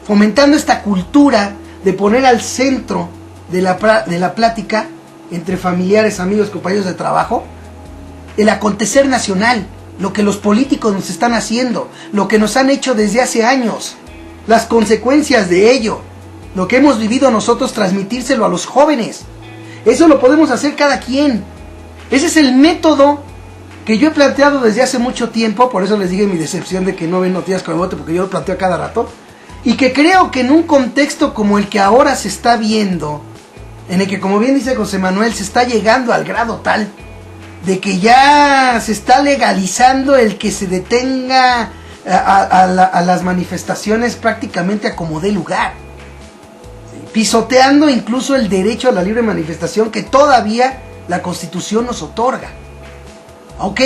fomentando esta cultura de poner al centro de la plática entre familiares, amigos, compañeros de trabajo, el acontecer nacional, lo que los políticos nos están haciendo, lo que nos han hecho desde hace años, las consecuencias de ello, lo que hemos vivido nosotros, transmitírselo a los jóvenes. Eso lo podemos hacer cada quien. Ese es el método que yo he planteado desde hace mucho tiempo. Por eso les dije mi decepción de que no ven Noticias con el Bote, porque yo lo planteo a cada rato. Y que creo que en un contexto como el que ahora se está viendo, en el que, como bien dice José Manuel, se está llegando al grado tal de que ya se está legalizando el que se detenga a las manifestaciones prácticamente a como dé lugar, pisoteando incluso el derecho a la libre manifestación que todavía la Constitución nos otorga. Ok,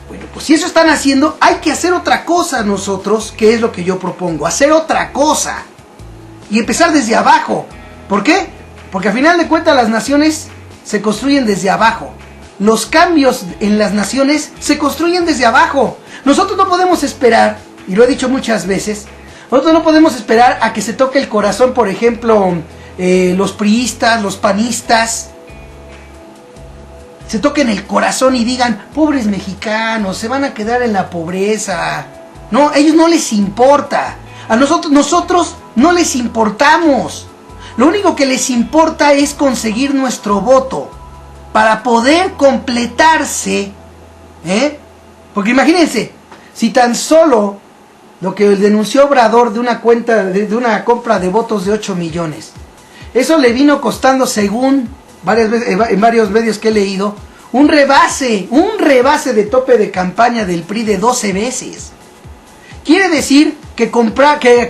bueno, pues si eso están haciendo, hay que hacer otra cosa nosotros, que es lo que yo propongo, hacer otra cosa y empezar desde abajo. ¿Por qué? Porque al final de cuentas las naciones se construyen desde abajo. Los cambios en las naciones se construyen desde abajo. Nosotros no podemos esperar, y lo he dicho muchas veces, nosotros no podemos esperar a que se toque el corazón, por ejemplo, los priistas, los panistas, se toquen el corazón y digan, pobres mexicanos, se van a quedar en la pobreza. No, a ellos no les importa. A nosotros no les importamos. Lo único que les importa es conseguir nuestro voto para poder completarse, porque imagínense, si tan solo lo que denunció Obrador de una compra de votos de 8 millones, eso le vino costando, según en varios medios que he leído, un rebase de tope de campaña del PRI de 12 veces. Quiere decir que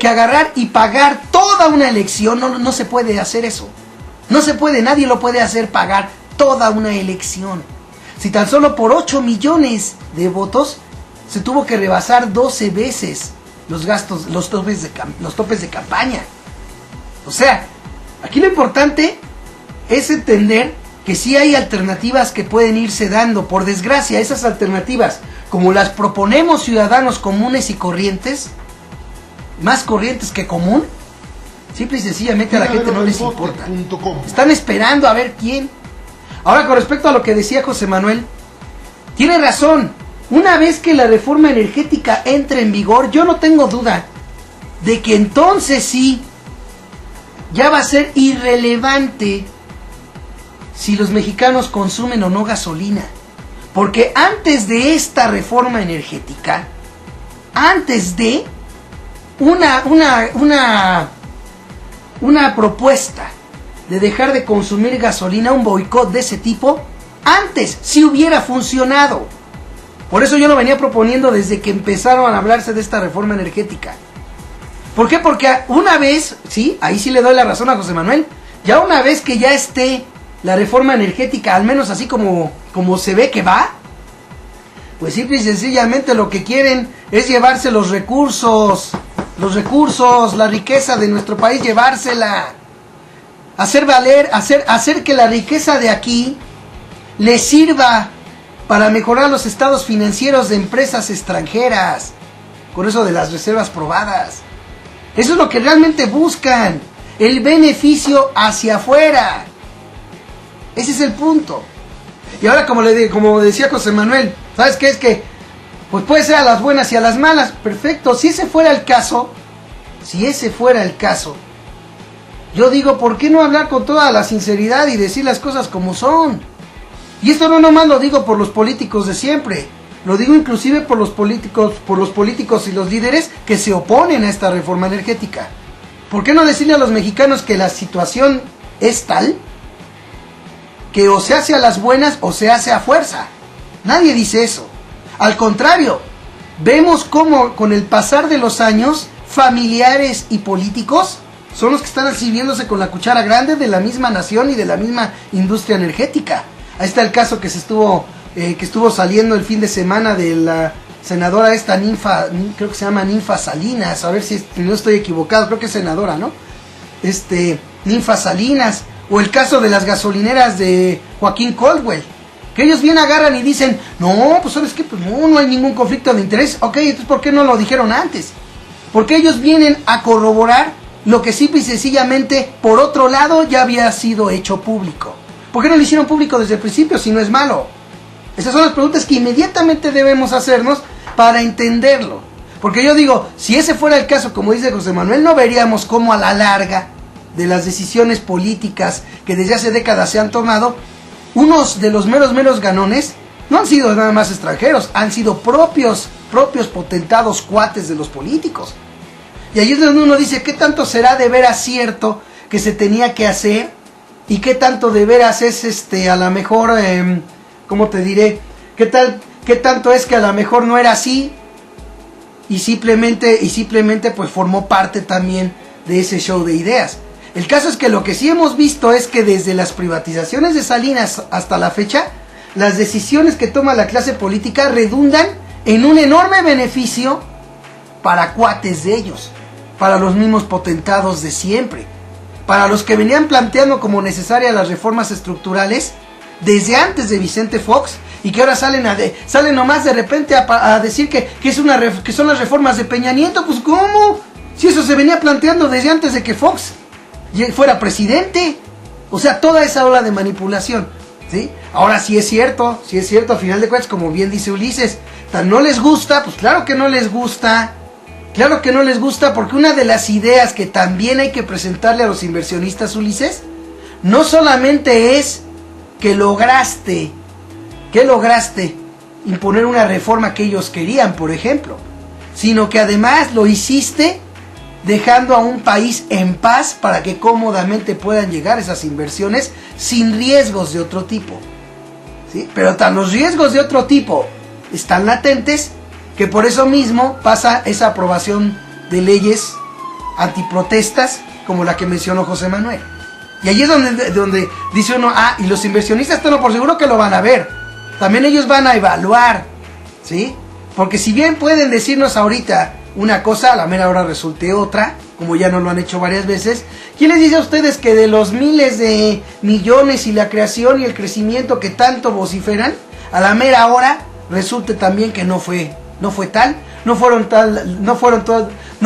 agarrar y pagar toda una elección, no se puede hacer eso. No se puede, nadie lo puede hacer pagar toda una elección. Si tan solo por 8 millones de votos se tuvo que rebasar 12 veces los gastos, los topes de campaña. O sea, aquí lo importante es entender que sí hay alternativas que pueden irse dando. Por desgracia, esas alternativas, como las proponemos ciudadanos comunes y corrientes, más corrientes que común, simple y sencillamente a la gente no les importa. Están esperando a ver quién. Ahora, con respecto a lo que decía José Manuel, tiene razón. Una vez que la reforma energética entre en vigor, yo no tengo duda de que entonces sí, ya va a ser irrelevante si los mexicanos consumen o no gasolina. Porque antes de esta reforma energética, antes de una propuesta de dejar de consumir gasolina, un boicot de ese tipo, antes sí hubiera funcionado. Por eso yo lo venía proponiendo desde que empezaron a hablarse de esta reforma energética. ¿Por qué? Porque una vez, sí, ahí sí le doy la razón a José Manuel, ya una vez que ya esté la reforma energética, al menos así como se ve que va, pues simple y sencillamente lo que quieren es llevarse los recursos, la riqueza de nuestro país, llevársela, hacer valer, hacer que la riqueza de aquí le sirva para mejorar los estados financieros de empresas extranjeras, con eso de las reservas probadas. Eso es lo que realmente buscan, el beneficio hacia afuera. Ese es el punto. Y ahora, como decía José Manuel, ¿sabes qué? Es que pues puede ser a las buenas y a las malas. Perfecto, si ese fuera el caso, yo digo, ¿por qué no hablar con toda la sinceridad y decir las cosas como son? Y esto no nomás lo digo por los políticos de siempre, lo digo inclusive por los políticos y los líderes que se oponen a esta reforma energética. ¿Por qué no decirle a los mexicanos que la situación es tal que o se hace a las buenas o se hace a fuerza? Nadie dice eso. Al contrario, vemos cómo con el pasar de los años, familiares y políticos son los que están sirviéndose con la cuchara grande de la misma nación y de la misma industria energética. Ahí está el caso que estuvo saliendo el fin de semana de la senadora esta creo que se llama Ninfa Salinas, a ver si no estoy equivocado, creo que es senadora, ¿no? Ninfa Salinas, o el caso de las gasolineras de Joaquín Caldwell, que ellos bien agarran y dicen, no, pues sabes qué, pues no hay ningún conflicto de interés. Ok, entonces ¿por qué no lo dijeron antes? Porque ellos vienen a corroborar lo que simple y sencillamente por otro lado ya había sido hecho público. ¿Por qué no lo hicieron público desde el principio si no es malo? Esas son las preguntas que inmediatamente debemos hacernos para entenderlo. Porque yo digo, si ese fuera el caso, como dice José Manuel, no veríamos cómo a la larga de las decisiones políticas que desde hace décadas se han tomado, unos de los meros ganones no han sido nada más extranjeros, han sido propios potentados cuates de los políticos. Y ahí es donde uno dice, ¿qué tanto será de veras cierto que se tenía que hacer? ¿Y qué tanto de veras es a lo mejor, ¿cómo te diré? ¿Qué tanto es que a lo mejor no era así? Y simplemente pues formó parte también de ese show de ideas. El caso es que lo que sí hemos visto es que desde las privatizaciones de Salinas hasta la fecha, las decisiones que toma la clase política redundan en un enorme beneficio para cuates de ellos, para los mismos potentados de siempre, para los que venían planteando como necesarias las reformas estructurales desde antes de Vicente Fox y que ahora salen nomás de repente a decir que son las reformas de Peña Nieto. Pues ¿cómo? Si eso se venía planteando desde antes de que Fox fuera presidente. O sea, toda esa ola de manipulación, ¿sí? Ahora sí es cierto, a final de cuentas, como bien dice Ulises, no les gusta, pues claro que no les gusta, porque una de las ideas que también hay que presentarle a los inversionistas, Ulises, no solamente es que lograste imponer una reforma que ellos querían, por ejemplo, sino que además lo hiciste dejando a un país en paz para que cómodamente puedan llegar esas inversiones sin riesgos de otro tipo, ¿sí? Pero los riesgos de otro tipo están latentes, que por eso mismo pasa esa aprobación de leyes antiprotestas como la que mencionó José Manuel. Y ahí es donde dice uno, y los inversionistas tenlo por seguro que lo van a ver. también ellos van a evaluar, ¿sí? Porque si bien pueden decirnos ahorita una cosa, a la mera hora resulte otra, como ya nos lo han hecho varias veces. ¿Quién les dice a ustedes que de los miles de millones y la creación y el crecimiento que tanto vociferan, a la mera hora resulte también que no fue tal, no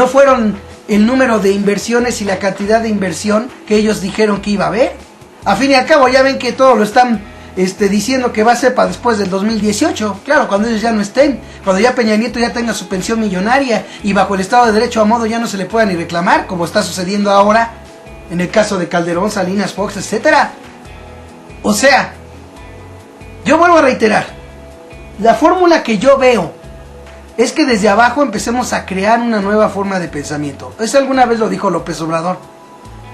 fueron el número de inversiones y la cantidad de inversión que ellos dijeron que iba a haber? A fin y al cabo ya ven que todo lo están diciendo que va a ser para después del 2018, claro, cuando ellos ya no estén, cuando ya Peña Nieto ya tenga su pensión millonaria y bajo el Estado de Derecho a modo ya no se le pueda ni reclamar, como está sucediendo ahora en el caso de Calderón, Salinas, Fox, etcétera. O sea, yo vuelvo a reiterar, la fórmula que yo veo es que desde abajo empecemos a crear una nueva forma de pensamiento. Eso alguna vez lo dijo López Obrador,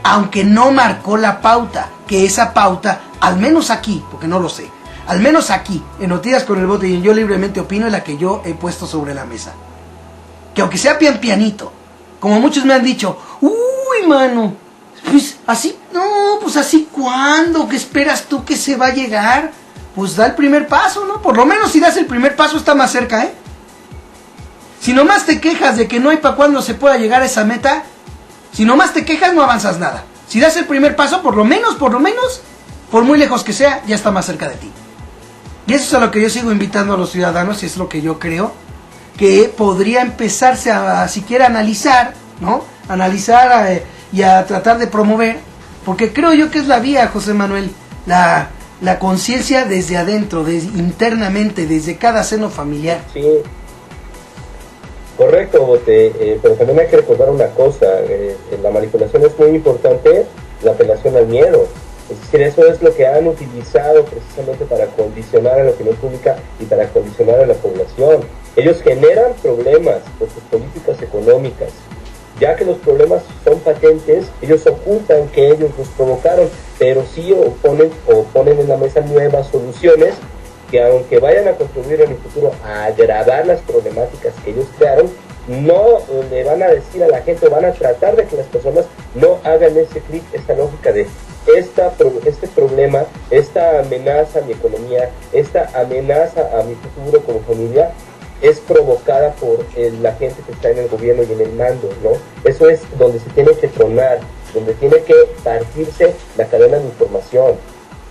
aunque no marcó la pauta, que esa pauta, al menos aquí, porque no lo sé, al menos aquí, en Noticias con el Bote y en Yo Libremente Opino, es la que yo he puesto sobre la mesa. Que aunque sea pianito, como muchos me han dicho, uy, mano, pues así, no, pues así, ¿cuándo? ¿Qué esperas tú que se va a llegar? Pues da el primer paso, ¿no? Por lo menos si das el primer paso está más cerca, ¿eh? Si nomás te quejas de que no hay para cuándo se pueda llegar a esa meta, si nomás te quejas no avanzas nada. Si das el primer paso, por lo menos, por muy lejos que sea, ya está más cerca de ti. Y eso es a lo que yo sigo invitando a los ciudadanos, y es lo que yo creo que podría empezarse a siquiera analizar, ¿no? Analizar y a tratar de promover, porque creo yo que es la vía, José Manuel, la conciencia desde adentro, internamente, desde cada seno familiar. Sí. Correcto, Bote, pero también hay que recordar una cosa, la manipulación es muy importante, la apelación al miedo, es decir, eso es lo que han utilizado precisamente para condicionar a la opinión pública y para condicionar a la población. Ellos generan problemas por sus políticas económicas, ya que los problemas son patentes, ellos ocultan que ellos los provocaron, pero sí ponen en la mesa nuevas soluciones que aunque vayan a contribuir en el futuro a agravar las problemáticas que ellos crearon, no le van a decir a la gente, van a tratar de que las personas no hagan ese clic, esta lógica de este problema, esta amenaza a mi economía, esta amenaza a mi futuro como familia, es provocada por la gente que está en el gobierno y en el mando, ¿no? Eso es donde se tiene que tronar, donde tiene que partirse la cadena de información.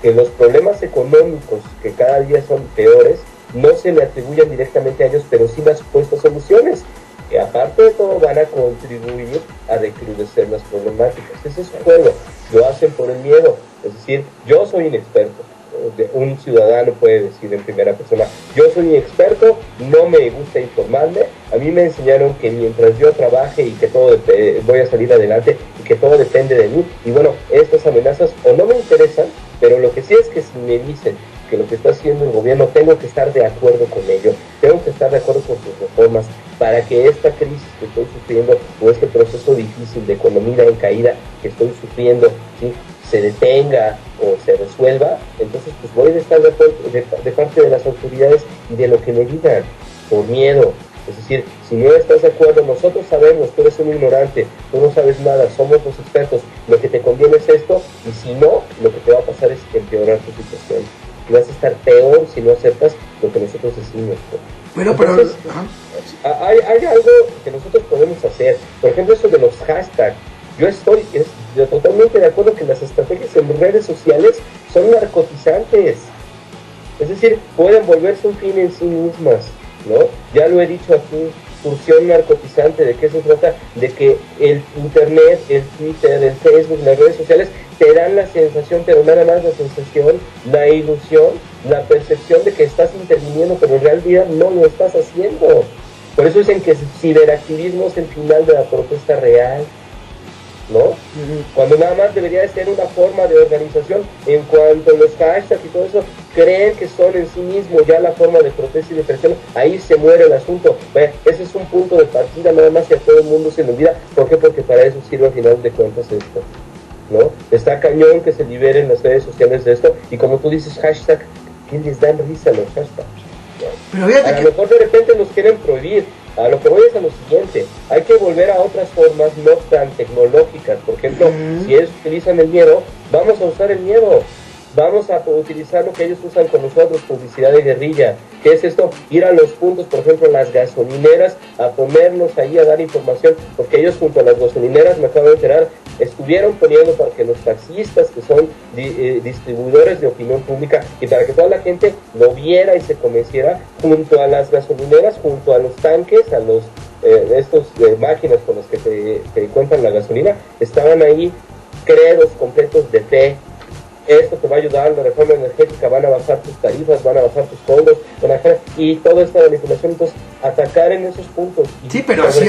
Que los problemas económicos, que cada día son peores, no se le atribuyan directamente a ellos, pero sí las supuestas soluciones, que aparte de todo van a contribuir a recrudecer las problemáticas. Ese es su juego, lo hacen por el miedo. Es decir, yo soy inexperto, un ciudadano puede decir en primera persona, yo soy inexperto, no me gusta informarme, a mí me enseñaron que mientras yo trabaje y que todo voy a salir adelante y que todo depende de mí, y bueno, estas amenazas o no me interesan, pero lo que sí es que si me dicen que lo que está haciendo el gobierno, tengo que estar de acuerdo con ello, tengo que estar de acuerdo con sus reformas, para que esta crisis que estoy sufriendo, o este proceso difícil de economía en caída que estoy sufriendo, ¿sí?, se detenga o se resuelva, entonces pues voy a estar de parte de las autoridades y de lo que me digan, por miedo. Es decir, si no estás de acuerdo, nosotros sabemos, tú eres un ignorante, tú no sabes nada, somos los expertos, lo que te conviene es esto, y si no, lo que te va a pasar es empeorar tu situación. Y vas a estar peor si no aceptas lo que nosotros decimos. Bueno, entonces, hay algo que nosotros podemos hacer, por ejemplo, eso de los hashtags. Yo estoy totalmente de acuerdo que las estrategias en redes sociales son narcotizantes. Es decir, pueden volverse un fin en sí mismas, ¿no? Ya lo he dicho aquí, pulsión narcotizante. ¿De qué se trata? De que el internet, el Twitter, el Facebook, las redes sociales te dan la sensación, pero nada más la sensación, la ilusión, la percepción de que estás interviniendo, pero en realidad no lo estás haciendo. Por eso dicen que el ciberactivismo es el final de la protesta real, ¿no? Cuando nada más debería de ser una forma de organización. En cuanto a los hashtags y todo eso creen que son en sí mismo ya la forma de protesta y de presión, ahí se muere el asunto. Ese es un punto de partida nada más, y a todo el mundo se le olvida. ¿Por qué? Porque para eso sirve al final de cuentas esto, ¿no? Está cañón que se liberen las redes sociales de esto, y como tú dices, hashtag, ¿quién les dan risa los hashtags? Pero a lo mejor de repente los quieren prohibir. A lo que voy es a lo siguiente: hay que volver a otras formas no tan tecnológicas. Por ejemplo, si ellos utilizan el miedo, vamos a usar el miedo. vamos a utilizar lo que ellos usan con nosotros, publicidad de guerrilla. ¿Qué es esto? Ir a los puntos, por ejemplo, las gasolineras, a ponernos ahí a dar información, porque ellos junto a las gasolineras, me acabo de enterar, estuvieron poniendo para que los taxistas, que son distribuidores de opinión pública, y para que toda la gente lo viera y se convenciera, junto a las gasolineras, junto a los tanques, a los máquinas con las que te cuentan la gasolina, estaban ahí credos completos de fe. Esto te va a ayudar, la reforma energética, van a bajar tus tarifas, van a bajar tus cobros, van a bajar, y toda esta manipulación. Entonces, atacar en esos puntos. Sí, pero si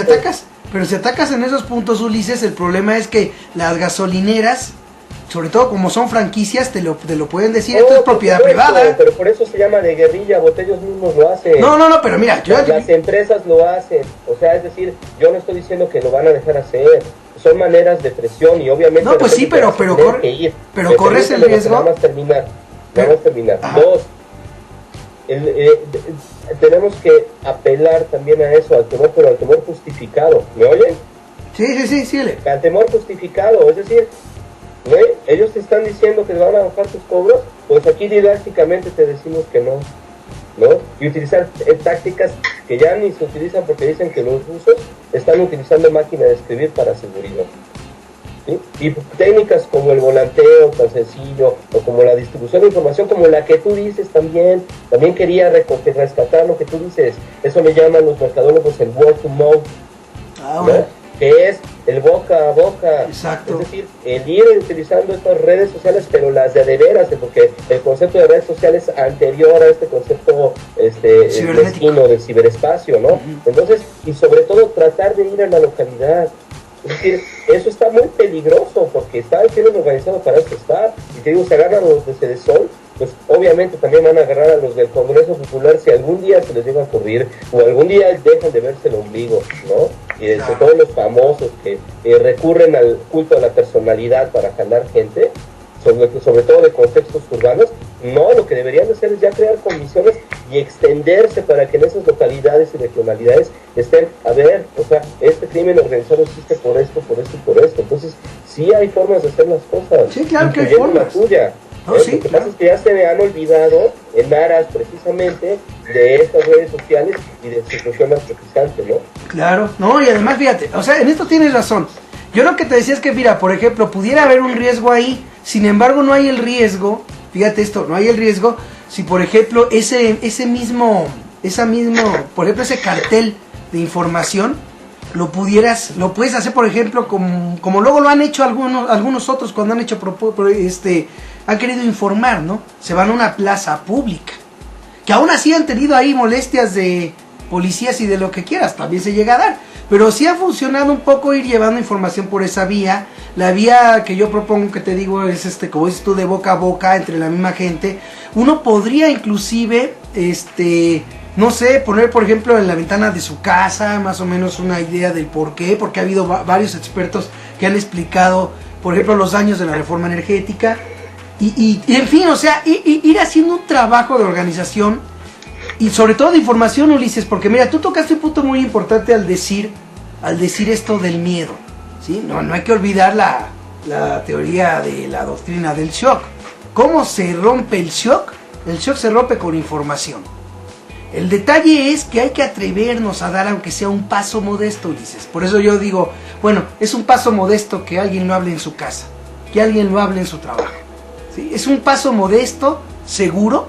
atacas en esos puntos, Ulises, el problema es que las gasolineras, sobre todo como son franquicias, te lo pueden decir, esto es propiedad privada. Pero por eso se llama de guerrilla, ellos mismos lo hacen. No, pero mira, las empresas lo hacen, o sea, es decir, yo no estoy diciendo que lo van a dejar hacer, son maneras de presión y obviamente... No, pues sí, pero corres el riesgo. Nada más terminar. Dos, tenemos que apelar también a eso, al temor, pero al temor justificado, ¿me oyen? Sí. Al temor justificado, es decir, ¿no? Ellos te están diciendo que van a bajar tus cobros, pues aquí didácticamente te decimos que no, ¿no? Y utilizar tácticas que ya ni se utilizan porque dicen que los rusos están utilizando máquina de escribir para seguridad, ¿sí? Y técnicas como el volanteo tan sencillo, o como la distribución de información, como la que tú dices también quería rescatar lo que tú dices, eso le llaman los mercadólogos el word to mouth, ¿no? Que es el boca a boca. Exacto. Es decir, el ir utilizando estas redes sociales, pero las de veras, porque el concepto de redes sociales es anterior a este concepto destino del ciberespacio, ¿no? Entonces, y sobre todo tratar de ir a la localidad. Es decir, eso está muy peligroso porque está el crimen organizado para esto está. Y te digo, se agarran los de Cedesol, pues obviamente también van a agarrar a los del Congreso Popular si algún día se les llega a ocurrir o algún día dejan de verse el ombligo, ¿no? Y sobre todo los famosos que recurren al culto a la personalidad para jalar gente, sobre todo de contextos urbanos. No, lo que deberían hacer es ya crear comisiones y extenderse para que en esas localidades y regionalidades estén, a ver, o sea, este crimen organizado existe por esto. Entonces, sí hay formas de hacer las cosas. Sí, claro que hay formas. La tuya. Lo que pasa es que ya se me han olvidado en aras precisamente de estas redes sociales y de su función narcotizante, ¿no? Claro, no, y además fíjate, o sea, en esto tienes razón. Yo lo que te decía es que, mira, por ejemplo, pudiera haber un riesgo ahí, sin embargo no hay el riesgo, fíjate esto, no hay el riesgo si, por ejemplo, ese cartel de información lo puedes hacer, por ejemplo, como luego lo han hecho algunos otros cuando han hecho han querido informar, ¿no? Se van a una plaza pública, que aún así han tenido ahí molestias de policías y de lo que quieras, también se llega a dar, pero sí ha funcionado un poco ir llevando información por esa vía. La vía que yo propongo, que te digo, es como dices tú, de boca a boca entre la misma gente. Uno podría inclusive, no sé, poner por ejemplo en la ventana de su casa más o menos una idea del por qué, porque ha habido varios expertos que han explicado, por ejemplo, los daños de la reforma energética, y en fin, o sea, ir haciendo un trabajo de organización y sobre todo de información, Ulises, porque mira, tú tocaste un punto muy importante al decir esto del miedo, ¿sí? No hay que olvidar la teoría de la doctrina del shock. ¿Cómo se rompe el shock? El shock se rompe con información. El detalle es que hay que atrevernos a dar, aunque sea un paso modesto, Ulises. Por eso yo digo, bueno, es un paso modesto que alguien lo hable en su casa, que alguien lo hable en su trabajo, ¿sí? Es un paso modesto, seguro,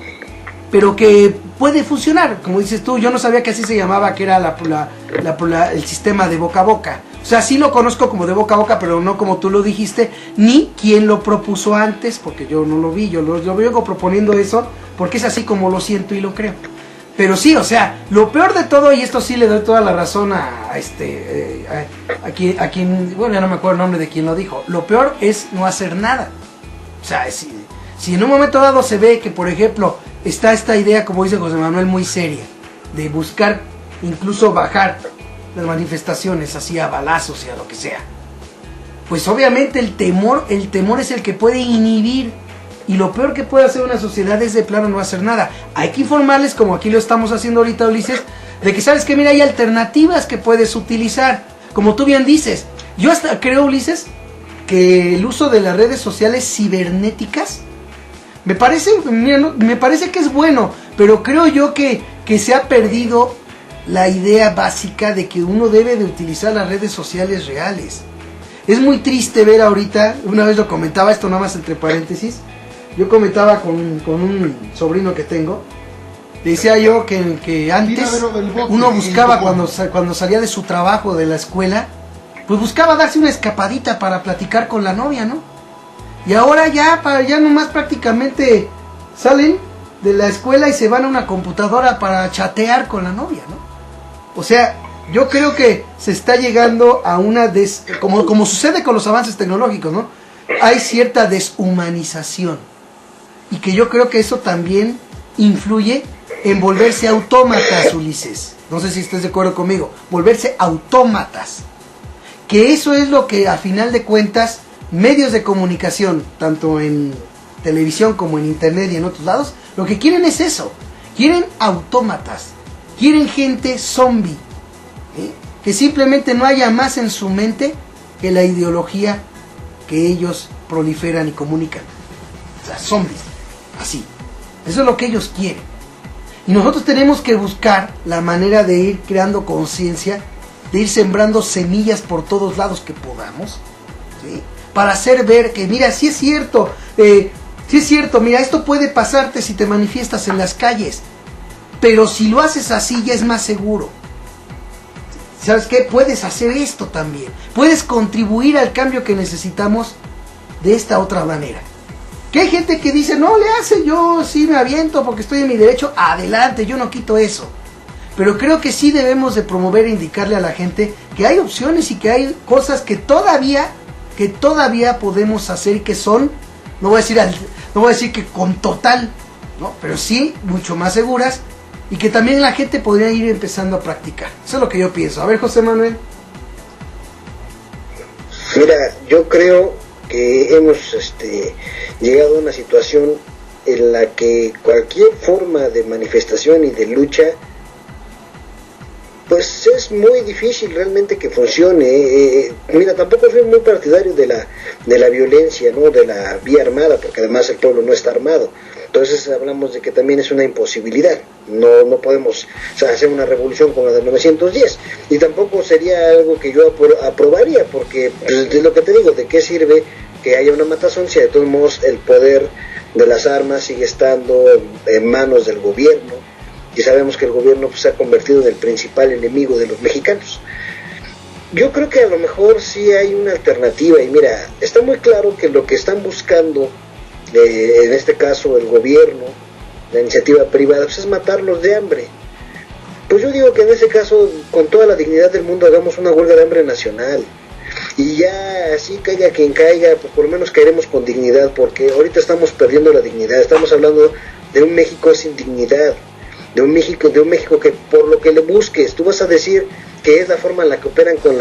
pero que puede funcionar. Como dices tú, yo no sabía que así se llamaba, que era el sistema de boca a boca. O sea, sí lo conozco como de boca a boca, pero no como tú lo dijiste, ni quien lo propuso antes, porque yo no lo vi, yo vengo proponiendo eso, porque es así como lo siento y lo creo. Pero sí, o sea, lo peor de todo, y esto sí le doy toda la razón a quien, bueno, ya no me acuerdo el nombre de quien lo dijo, lo peor es no hacer nada. O sea, si en un momento dado se ve que, por ejemplo, está esta idea, como dice José Manuel, muy seria, de buscar incluso bajar las manifestaciones así a balazos y a lo que sea, pues obviamente el temor es el que puede inhibir, y lo peor que puede hacer una sociedad es de plano no hacer nada. Hay que informarles, como aquí lo estamos haciendo ahorita, Ulises, de que sabes que mira, hay alternativas que puedes utilizar, como tú bien dices. Yo hasta creo, Ulises, que el uso de las redes sociales cibernéticas me parece que es bueno, pero creo yo que se ha perdido la idea básica de que uno debe de utilizar las redes sociales reales. Es muy triste ver ahorita, una vez lo comentaba, esto nada más entre paréntesis, yo comentaba con un sobrino que tengo, decía yo que antes uno buscaba cuando salía de su trabajo, de la escuela, pues buscaba darse una escapadita para platicar con la novia, ¿no? Y ahora ya nomás prácticamente salen de la escuela y se van a una computadora para chatear con la novia, ¿no? O sea, yo creo que se está llegando a una como sucede con los avances tecnológicos, ¿no? Hay cierta deshumanización. Y que yo creo que eso también influye en volverse autómatas, Ulises. No sé si estés de acuerdo conmigo. Volverse autómatas. Que eso es lo que a final de cuentas medios de comunicación, tanto en televisión como en internet y en otros lados, lo que quieren es eso. Quieren autómatas. Quieren gente zombie, ¿eh? Que simplemente no haya más en su mente que la ideología que ellos proliferan y comunican. O sea, zombies, así. Eso es lo que ellos quieren. Y nosotros tenemos que buscar la manera de ir creando conciencia, de ir sembrando semillas por todos lados que podamos, ¿sí? Para hacer ver que, mira, sí es cierto, mira, esto puede pasarte si te manifiestas en las calles. Pero si lo haces así ya es más seguro. ¿Sabes qué? Puedes hacer esto también. Puedes contribuir al cambio que necesitamos de esta otra manera. Que hay gente que dice, no le hace, yo sí me aviento porque estoy en mi derecho. Adelante, yo no quito eso. Pero creo que sí debemos de promover e indicarle a la gente que hay opciones y que hay cosas que todavía podemos hacer y que son, no voy a decir que con total, ¿no? Pero sí mucho más seguras. Y que también la gente podría ir empezando a practicar. Eso es lo que yo pienso. A ver, José Manuel. Mira, yo creo que hemos llegado a una situación en la que cualquier forma de manifestación y de lucha, pues es muy difícil realmente que funcione. Mira, tampoco soy muy partidario de la violencia, ¿no? De la vía armada, porque además el pueblo no está armado. Entonces hablamos de que también es una imposibilidad. No podemos, o sea, hacer una revolución como la de 910. Y tampoco sería algo que yo aprobaría, porque pues, de lo que te digo, ¿de qué sirve que haya una matazón si de todos modos el poder de las armas sigue estando en manos del gobierno? Y sabemos que el gobierno pues, se ha convertido en el principal enemigo de los mexicanos. Yo creo que a lo mejor sí hay una alternativa. Y mira, está muy claro que lo que están buscando, en este caso el gobierno, la iniciativa privada, pues es matarlos de hambre. Pues yo digo que en ese caso, con toda la dignidad del mundo, hagamos una huelga de hambre nacional. Y ya así caiga quien caiga, pues por lo menos caeremos con dignidad, porque ahorita estamos perdiendo la dignidad. Estamos hablando de un México sin dignidad, de un México que por lo que le busques, tú vas a decir que es la forma en la que operan con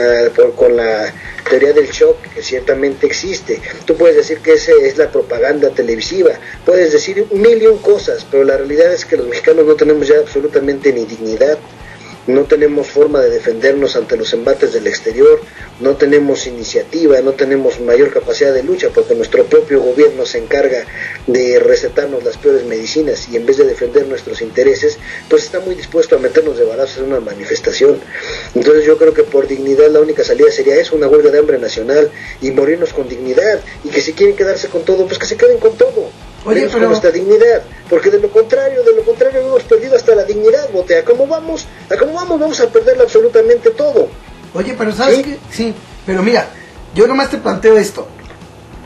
la teoría del shock, que ciertamente existe. Tú puedes decir que esa es la propaganda televisiva, puedes decir mil y un cosas, pero la realidad es que los mexicanos no tenemos ya absolutamente ni dignidad, no tenemos forma de defendernos ante los embates del exterior, no tenemos iniciativa, no tenemos mayor capacidad de lucha, porque nuestro propio gobierno se encarga de recetarnos las peores medicinas y en vez de defender nuestros intereses, pues está muy dispuesto a meternos de balazos en una manifestación. Entonces yo creo que por dignidad la única salida sería eso, una huelga de hambre nacional y morirnos con dignidad, y que si quieren quedarse con todo, pues que se queden con todo. Oye, pero con nuestra dignidad, porque de lo contrario hemos perdido hasta la dignidad, bote. ¿A cómo vamos vamos a perderlo absolutamente todo. Oye, pero ¿sabes qué? Sí, pero mira, yo nomás te planteo esto.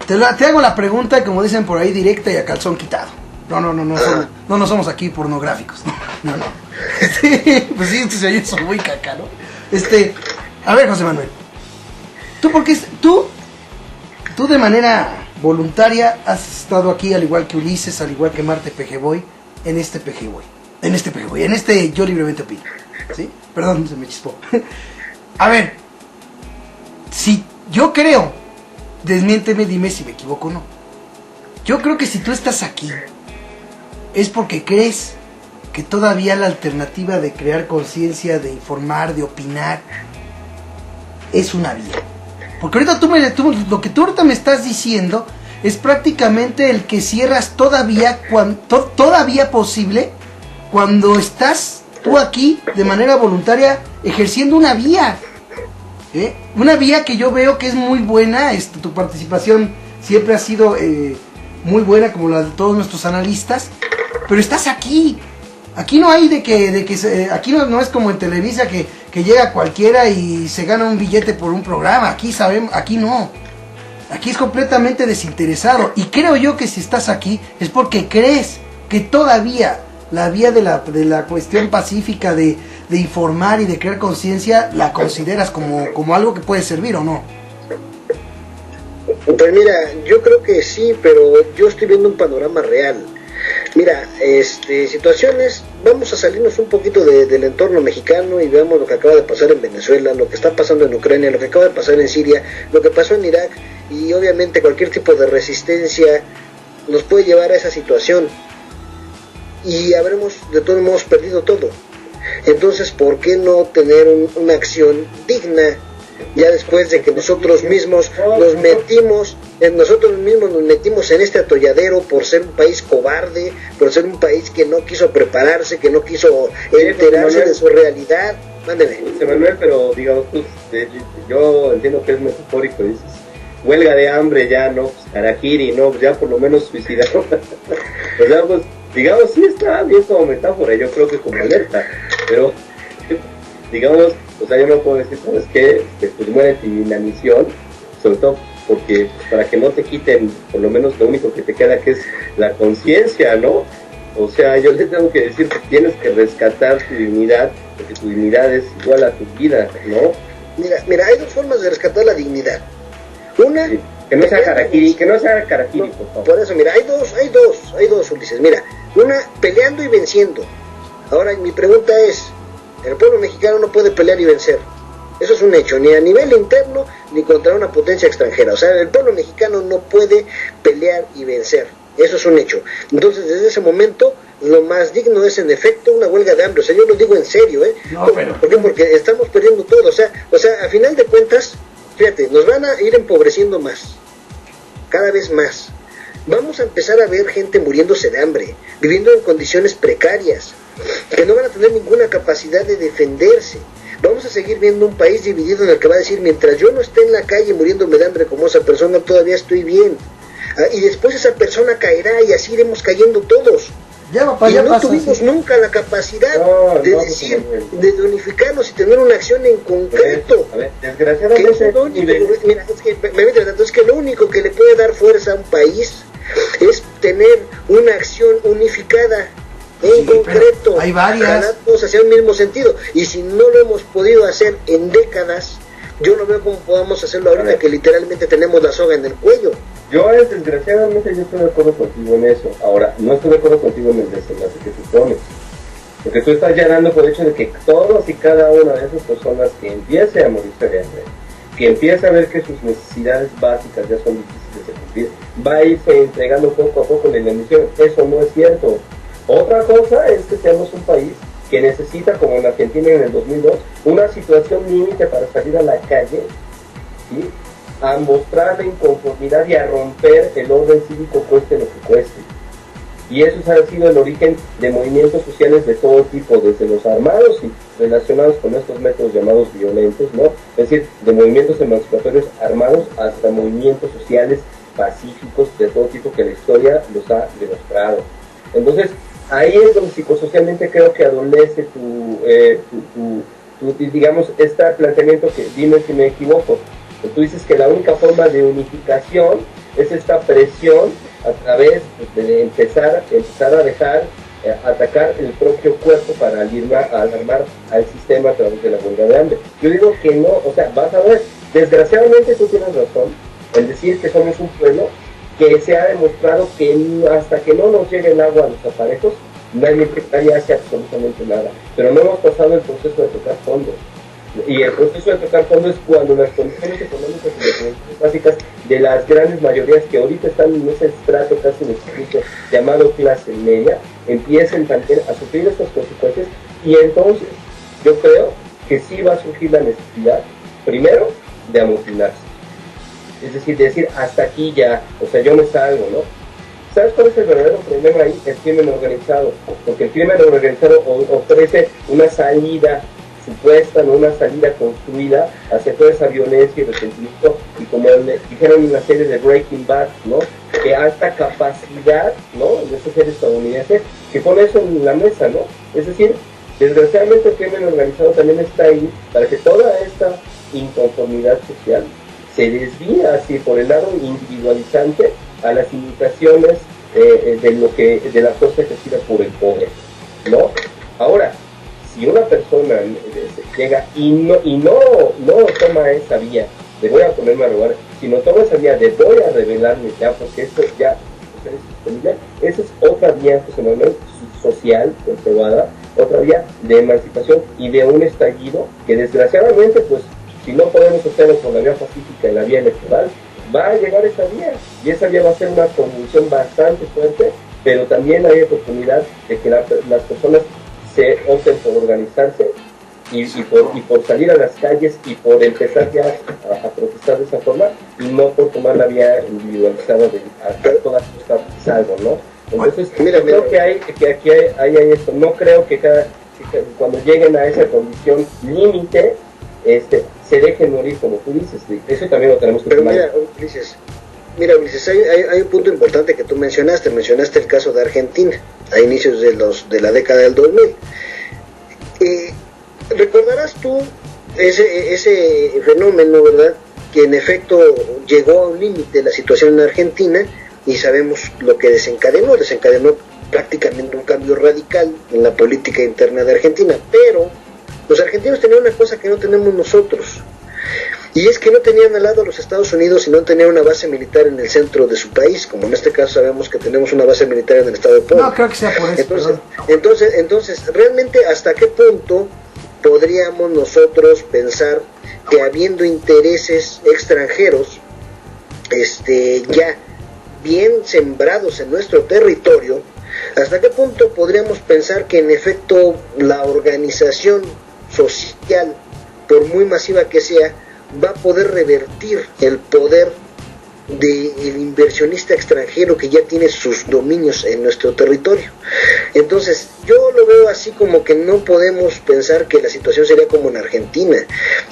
Te hago la pregunta, y como dicen por ahí, directa y a calzón quitado. No somos aquí pornográficos. No. Sí, pues sí, se oye eso muy caca, ¿no? A ver, José Manuel. Tú de manera voluntaria has estado aquí, al igual que Ulises, al igual que Marte Pejeboy, en este Yo Libremente Opino, ¿sí? Perdón, se me chispó. A ver, si yo creo, desmiénteme, dime si me equivoco o no. Yo creo que si tú estás aquí, es porque crees que todavía la alternativa de crear conciencia, de informar, de opinar, es una vía. Porque ahorita lo que tú ahorita me estás diciendo es prácticamente el que cierras todavía todavía posible cuando estás tú aquí de manera voluntaria ejerciendo una vía. Una vía que yo veo que es muy buena. Tu participación siempre ha sido muy buena, como la de todos nuestros analistas, pero estás aquí. Aquí no hay aquí no es como en Televisa que llega cualquiera y se gana un billete por un programa. Aquí no. Aquí es completamente desinteresado. Y creo yo que si estás aquí es porque crees que todavía la vía de la cuestión pacífica de informar y de crear conciencia la consideras como algo que puede servir, ¿o no? Pues mira, yo creo que sí, pero yo estoy viendo un panorama real. Mira, situaciones, vamos a salirnos un poquito del entorno mexicano y veamos lo que acaba de pasar en Venezuela, lo que está pasando en Ucrania, lo que acaba de pasar en Siria, lo que pasó en Irak, y obviamente cualquier tipo de resistencia nos puede llevar a esa situación y habremos de todos modos perdido todo. Entonces, ¿por qué no tener una acción digna? Ya después de que nosotros mismos nos metimos en este atolladero por ser un país cobarde, por ser un país que no quiso prepararse, que no quiso enterarse de su realidad. Mándeme. José Manuel, pero digamos, pues, yo entiendo que es metafórico, dices, huelga de hambre ya, ¿no? Pues, harakiri, ¿no? Pues ya por lo menos suicidaron. O sea, pues, digamos, sí está bien como metáfora, yo creo que como alerta, pero digamos, o sea, yo no puedo decir, ¿sabes qué? Pues muérete en la misión, sobre todo porque para que no te quiten, por lo menos lo único que te queda, que es la conciencia, ¿no? O sea, yo le tengo que decir que tienes que rescatar tu dignidad, porque tu dignidad es igual a tu vida, ¿no? Mira, hay dos formas de rescatar la dignidad. Una, sí, que no sea harakiri, por favor. Por eso, mira, hay dos, Ulises. Mira, una, peleando y venciendo. Ahora, mi pregunta es, el pueblo mexicano no puede pelear y vencer. Eso es un hecho, ni a nivel interno, ni contra una potencia extranjera. O sea, el pueblo mexicano no puede pelear y vencer. Eso es un hecho. Entonces, desde ese momento, lo más digno es, en efecto, una huelga de hambre. O sea, yo lo digo en serio, ¿eh? No, pero... ¿Por qué? Porque estamos perdiendo todo. O sea, a final de cuentas, fíjate, nos van a ir empobreciendo más. Cada vez más. Vamos a empezar a ver gente muriéndose de hambre, viviendo en condiciones precarias, que no van a tener ninguna capacidad de defenderse. Vamos a seguir viendo un país dividido en el que va a decir, mientras yo no esté en la calle muriéndome de hambre como esa persona, todavía estoy bien. Y después esa persona caerá y así iremos cayendo todos. No tuvimos nunca la capacidad de unificarnos y tener una acción en concreto. A ver, desgraciadamente, es que lo único que le puede dar fuerza a un país es tener una acción unificada en concreto. Hay varias. Todos hacia un mismo sentido. Y si no lo hemos podido hacer en décadas, yo no veo cómo podamos hacerlo ahorita que literalmente tenemos la soga en el cuello. Desgraciadamente, yo estoy de acuerdo contigo en eso. Ahora, no estoy de acuerdo contigo en el desenlace que tú pones. Porque tú estás ya dando por hecho de que todas y cada una de esas personas que empiece a morirse de hambre, que empiece a ver que sus necesidades básicas ya son difíciles de cumplir, va a irse entregando poco a poco la emisión. Eso no es cierto. Otra cosa es que seamos un país que necesita, como en Argentina en el 2002, una situación límite para salir a la calle, ¿sí?, a mostrar la inconformidad y a romper el orden cívico, cueste lo que cueste. Y eso ha sido el origen de movimientos sociales de todo tipo, desde los armados y relacionados con estos métodos llamados violentos, ¿no? Es decir, de movimientos emancipatorios armados hasta movimientos sociales pacíficos de todo tipo que la historia los ha demostrado. Entonces, ahí es donde psicosocialmente creo que adolece digamos, este planteamiento que, dime si me equivoco, tú dices que la única forma de unificación es esta presión a través de empezar a dejar atacar el propio cuerpo para alarmar al sistema a través de la huelga de hambre. Yo digo que no, o sea, vas a ver, desgraciadamente tú tienes razón en decir que somos un pueblo que se ha demostrado que hasta que no nos llegue el agua a los aparejos, nadie hace absolutamente nada. Pero no hemos pasado el proceso de tocar fondo. Y el proceso de tocar fondo es cuando las condiciones económicas y las condiciones básicas de las grandes mayorías que ahorita están en ese estrato casi exclusivo llamado clase media, empiecen también a sufrir estas consecuencias. Y entonces yo creo que sí va a surgir la necesidad, primero, de amotinarse. Es decir, hasta aquí ya, o sea, yo me salgo, ¿no? ¿Sabes cuál es el verdadero problema ahí? El crimen organizado, porque el crimen organizado ofrece una salida supuesta, no una salida construida hacia toda esa violencia y resentimiento, y como dijeron en la serie de Breaking Bad, ¿no? Que alta capacidad, ¿no? De ese ser estadounidense, que pone eso en la mesa, ¿no? Es decir, desgraciadamente el crimen organizado también está ahí para que toda esta inconformidad social se desvía así por el lado individualizante a las imitaciones de la fuerza ejercida por el poder, ¿no? Ahora, si una persona llega y no toma esa vía de voy a ponerme a robar, sino toma esa vía de voy a rebelarme ya, porque esto ya es sostenible, esa es otra vía, José Manuel, social, comprobada, otra vía de emancipación y de un estallido que desgraciadamente, pues, si no podemos hacerlo por la vía pacífica y la vía electoral, va a llegar esa vía, y esa vía va a ser una convulsión bastante fuerte, pero también hay oportunidad de que las personas se opten por organizarse y por salir a las calles y por empezar ya a protestar de esa forma, y no por tomar la vía individualizada de a todas cosas salvo, ¿no? Entonces, creo que aquí hay esto. No creo que cuando lleguen a esa condición límite, se dejen morir, como tú dices. Eso también lo tenemos que tomar. Mira, Ulises, hay un punto importante que tú mencionaste el caso de Argentina, a inicios de la década del 2000. Recordarás tú ese fenómeno, ¿verdad?, que en efecto llegó a un límite la situación en Argentina, y sabemos lo que desencadenó prácticamente un cambio radical en la política interna de Argentina, pero los argentinos tenían una cosa que no tenemos nosotros, y es que no tenían al lado a los Estados Unidos y no tenían una base militar en el centro de su país, como en este caso sabemos que tenemos una base militar en el estado de Puebla. No creo que sea por eso. Entonces, realmente, ¿hasta qué punto podríamos nosotros pensar que habiendo intereses extranjeros ya bien sembrados en nuestro territorio, hasta qué punto podríamos pensar que en efecto la organización social, por muy masiva que sea, va a poder revertir el poder del inversionista extranjero que ya tiene sus dominios en nuestro territorio? Entonces, yo lo veo así como que no podemos pensar que la situación sería como en Argentina.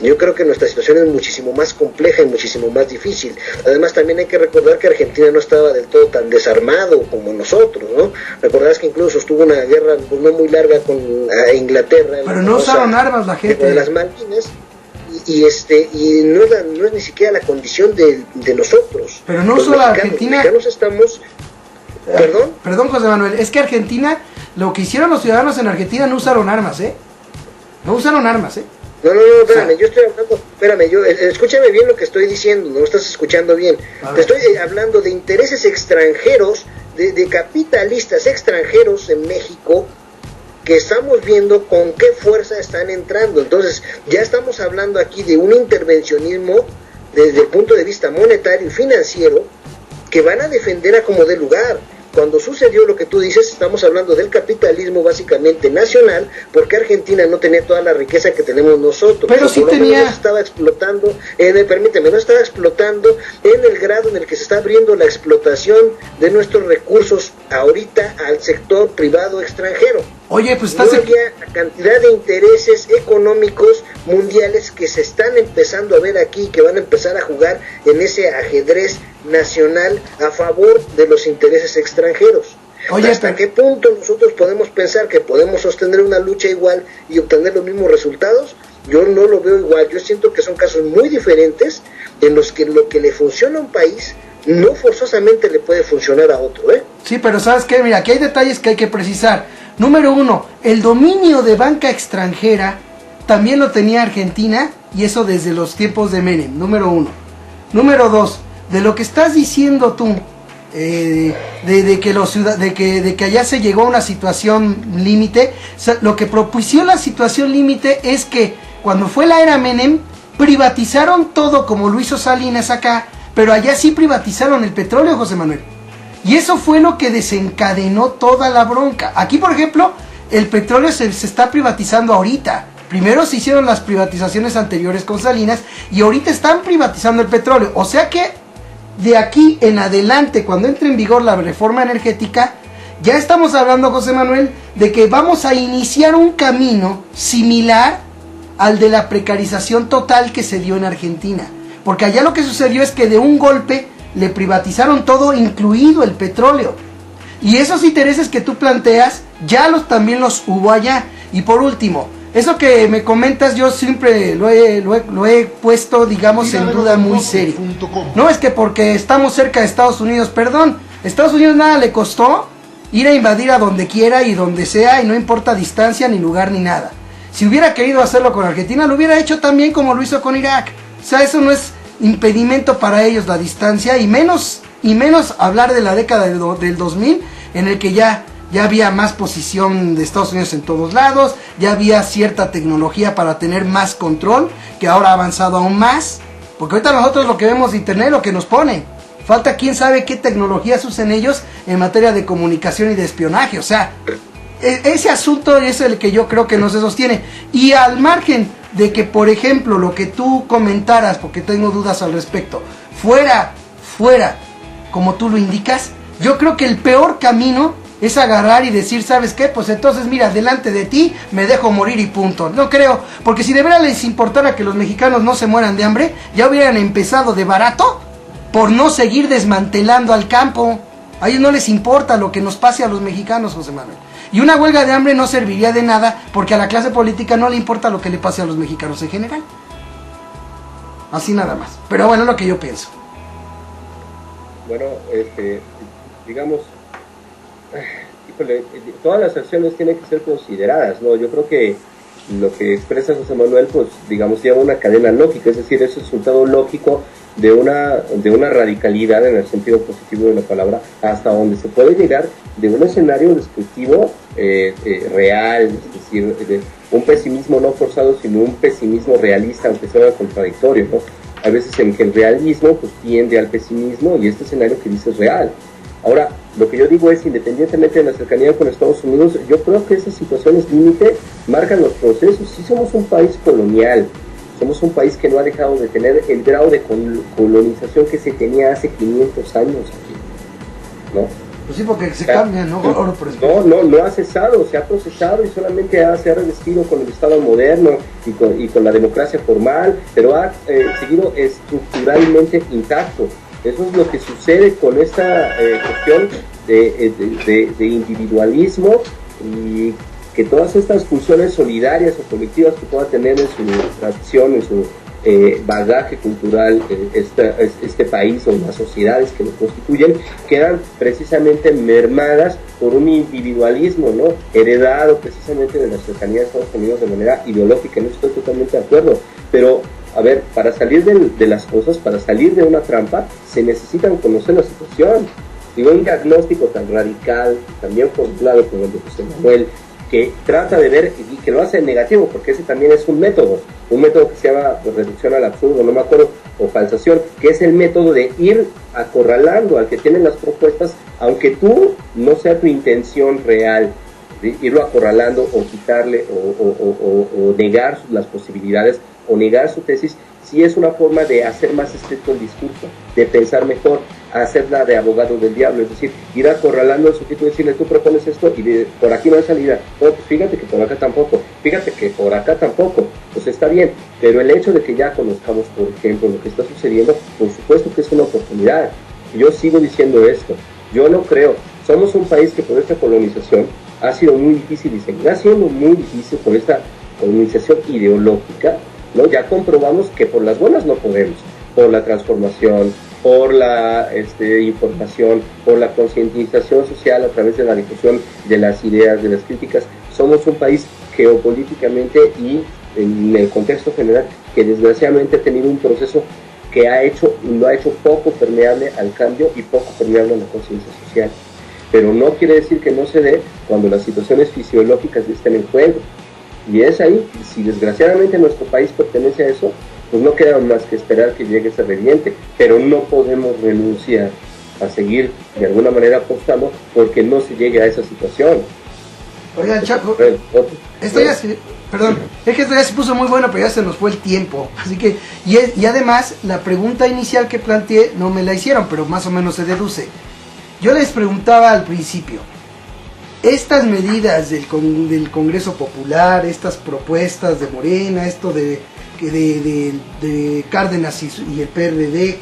Yo creo que nuestra situación es muchísimo más compleja y muchísimo más difícil. Además, también hay que recordar que Argentina no estaba del todo tan desarmado como nosotros, ¿no? Recordarás que incluso estuvo una guerra pues, no muy larga con Inglaterra. Pero no usaron armas la gente. De las Malvinas. Y no es ni siquiera la condición de nosotros. Pero no solo Argentina. Los mexicanos estamos. Perdón, José Manuel, es que Argentina, lo que hicieron los ciudadanos en Argentina no usaron armas, No usaron armas, No, espérame, yo estoy hablando, escúchame bien lo que estoy diciendo, no lo estás escuchando bien. Te estoy hablando de intereses extranjeros, de capitalistas extranjeros en México, que estamos viendo con qué fuerza están entrando. Entonces, ya estamos hablando aquí de un intervencionismo desde el punto de vista monetario y financiero, que van a defender a como dé lugar. Cuando sucedió lo que tú dices, estamos hablando del capitalismo básicamente nacional, porque Argentina no tenía toda la riqueza que tenemos nosotros. Pero sí tenía. No estaba explotando, no estaba explotando en el grado en el que se está abriendo la explotación de nuestros recursos ahorita al sector privado extranjero. Oye, pues no había la cantidad de intereses económicos mundiales que se están empezando a ver aquí, que van a empezar a jugar en ese ajedrez nacional a favor de los intereses extranjeros. Oye, ¿hasta qué punto nosotros podemos pensar que podemos sostener una lucha igual y obtener los mismos resultados? Yo no lo veo igual. Yo siento que son casos muy diferentes en los que lo que le funciona a un país no forzosamente le puede funcionar a otro, Sí, pero ¿sabes qué? Mira, aquí hay detalles que hay que precisar. Número 1, el dominio de banca extranjera también lo tenía Argentina, y eso desde los tiempos de Menem, número 1. Número 2, de lo que estás diciendo tú, de que allá se llegó a una situación límite, lo que propició la situación límite es que cuando fue la era Menem, privatizaron todo como lo hizo Salinas acá, pero allá sí privatizaron el petróleo, José Manuel. Y eso fue lo que desencadenó toda la bronca. Aquí, por ejemplo, el petróleo se está privatizando ahorita. Primero se hicieron las privatizaciones anteriores con Salinas y ahorita están privatizando el petróleo. O sea que de aquí en adelante, cuando entre en vigor la reforma energética, ya estamos hablando, José Manuel, de que vamos a iniciar un camino similar al de la precarización total que se dio en Argentina. Porque allá lo que sucedió es que de un golpe le privatizaron todo, incluido el petróleo. Y esos intereses que tú planteas, ya también los hubo allá. Y por último, eso que me comentas, yo siempre lo he puesto, digamos, en duda muy serio. No es que porque estamos cerca de Estados Unidos, perdón, Estados Unidos nada le costó ir a invadir a donde quiera y donde sea, y no importa distancia, ni lugar, ni nada. Si hubiera querido hacerlo con Argentina, lo hubiera hecho también como lo hizo con Irak. O sea, eso no es impedimento para ellos, la distancia, y menos hablar de la década del 2000, en el que ya había más posición de Estados Unidos en todos lados, ya había cierta tecnología para tener más control, que ahora ha avanzado aún más, porque ahorita nosotros lo que vemos de internet, lo que nos pone, falta quién sabe qué tecnologías usen ellos en materia de comunicación y de espionaje. O sea, ese asunto es el que yo creo que no se sostiene. Y al margen de que, por ejemplo, lo que tú comentaras, porque tengo dudas al respecto, fuera como tú lo indicas, yo creo que el peor camino es agarrar y decir, ¿sabes qué? Pues entonces, mira, delante de ti me dejo morir y punto. No creo, porque si de verdad les importara que los mexicanos no se mueran de hambre, ya hubieran empezado de barato por no seguir desmantelando al campo. A ellos no les importa lo que nos pase a los mexicanos, José Manuel. Y una huelga de hambre no serviría de nada, porque a la clase política no le importa lo que le pase a los mexicanos en general. Así nada más. Pero bueno, es lo que yo pienso. Bueno, digamos, híjole, todas las acciones tienen que ser consideradas, ¿no? Yo creo que lo que expresa José Manuel, pues, digamos, lleva una cadena lógica, es decir, es el resultado lógico de una radicalidad en el sentido positivo de la palabra, hasta donde se puede llegar de un escenario destructivo real, es decir, de un pesimismo no forzado, sino un pesimismo realista, aunque sea contradictorio, ¿no? Hay veces en que el realismo pues tiende al pesimismo, y este escenario que dice es real. Ahora, lo que yo digo es, independientemente de la cercanía con Estados Unidos, yo creo que esas situaciones límite marcan los procesos. Sí somos un país colonial, somos un país que no ha dejado de tener el grado de colonización que se tenía hace 500 años aquí, ¿no? Pues sí, porque se cambian, ¿no? No ha cesado, se ha procesado y solamente se ha revestido con el Estado moderno y con la democracia formal, pero ha seguido estructuralmente intacto. Eso es lo que sucede con esta cuestión de individualismo, y que todas estas funciones solidarias o colectivas que pueda tener en su tradición, en su bagaje cultural, este país o las sociedades que lo constituyen, quedan precisamente mermadas por un individualismo, ¿no? Heredado precisamente de la cercanía de Estados Unidos de manera ideológica. No estoy totalmente de acuerdo, pero a ver, para salir de las cosas, para salir de una trampa, se necesitan conocer la situación. Digo, un diagnóstico tan radical, también formulado como el de José Manuel, que trata de ver y que lo hace en negativo, porque ese también es un método que se llama reducción al absurdo, no me acuerdo, o falsación, que es el método de ir acorralando al que tiene las propuestas, aunque tú no sea tu intención real, de irlo acorralando o quitarle o negar las posibilidades o negar su tesis. Sí es una forma de hacer más estricto el discurso, de pensar mejor, hacerla de abogado del diablo, es decir, ir acorralando al sujeto y decirle, tú propones esto y por aquí no hay salida, no, pues fíjate que por acá tampoco, fíjate que por acá tampoco, pues está bien, pero el hecho de que ya conozcamos, por ejemplo, lo que está sucediendo, por supuesto que es una oportunidad. Yo sigo diciendo esto, yo no creo, somos un país que por esta colonización ha sido muy difícil y seguirá siendo muy difícil por esta colonización ideológica, ¿no? Ya comprobamos que por las buenas no podemos, por la transformación, por la información, por la concientización social a través de la difusión de las ideas, de las críticas. Somos un país geopolíticamente y en el contexto general que desgraciadamente ha tenido un proceso que lo ha hecho poco permeable al cambio y poco permeable a la conciencia social. Pero no quiere decir que no se dé cuando las situaciones fisiológicas estén en juego. Y es ahí, si desgraciadamente nuestro país pertenece a eso, pues no queda más que esperar que llegue ese reviente, pero no podemos renunciar a seguir de alguna manera apostando porque no se llegue a esa situación. Oigan, Chaco, perdón, es que esto ya se puso muy bueno, pero ya se nos fue el tiempo. Así que, y además, la pregunta inicial que planteé no me la hicieron, pero más o menos se deduce. Yo les preguntaba al principio, estas medidas del Congreso Popular, estas propuestas de Morena, esto de Cárdenas y el PRD,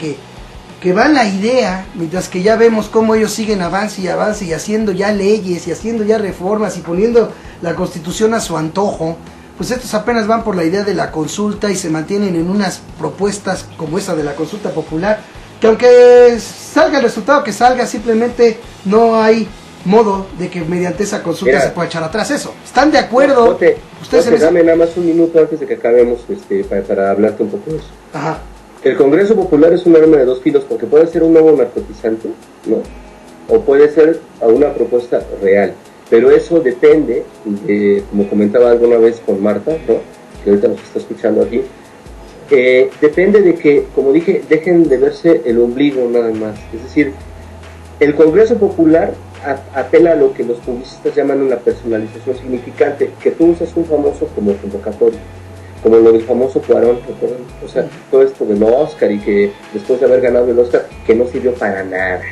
que van la idea, mientras que ya vemos cómo ellos siguen avance y haciendo ya leyes y haciendo ya reformas y poniendo la Constitución a su antojo, pues estos apenas van por la idea de la consulta y se mantienen en unas propuestas como esa de la consulta popular, que aunque salga el resultado que salga, simplemente no hay modo de que mediante esa consulta se pueda echar atrás eso. ¿Están de acuerdo? Ustedes dame nada más un minuto antes de que acabemos para hablarte un poco de eso. Ajá. El Congreso Popular es un arma de dos filos, porque puede ser un nuevo narcotizante, ¿no? O puede ser a una propuesta real. Pero eso depende, como comentaba alguna vez con Marta, ¿no?, que ahorita nos está escuchando aquí, depende de que, como dije, dejen de verse el ombligo nada más. Es decir, el Congreso Popular apela a lo que los publicistas llaman una personalización significante, que tú usas un famoso como convocatorio, como lo del famoso Cuarón, ¿recuerdan? O sea, todo esto del Oscar, y que después de haber ganado el Oscar, que no sirvió para nada.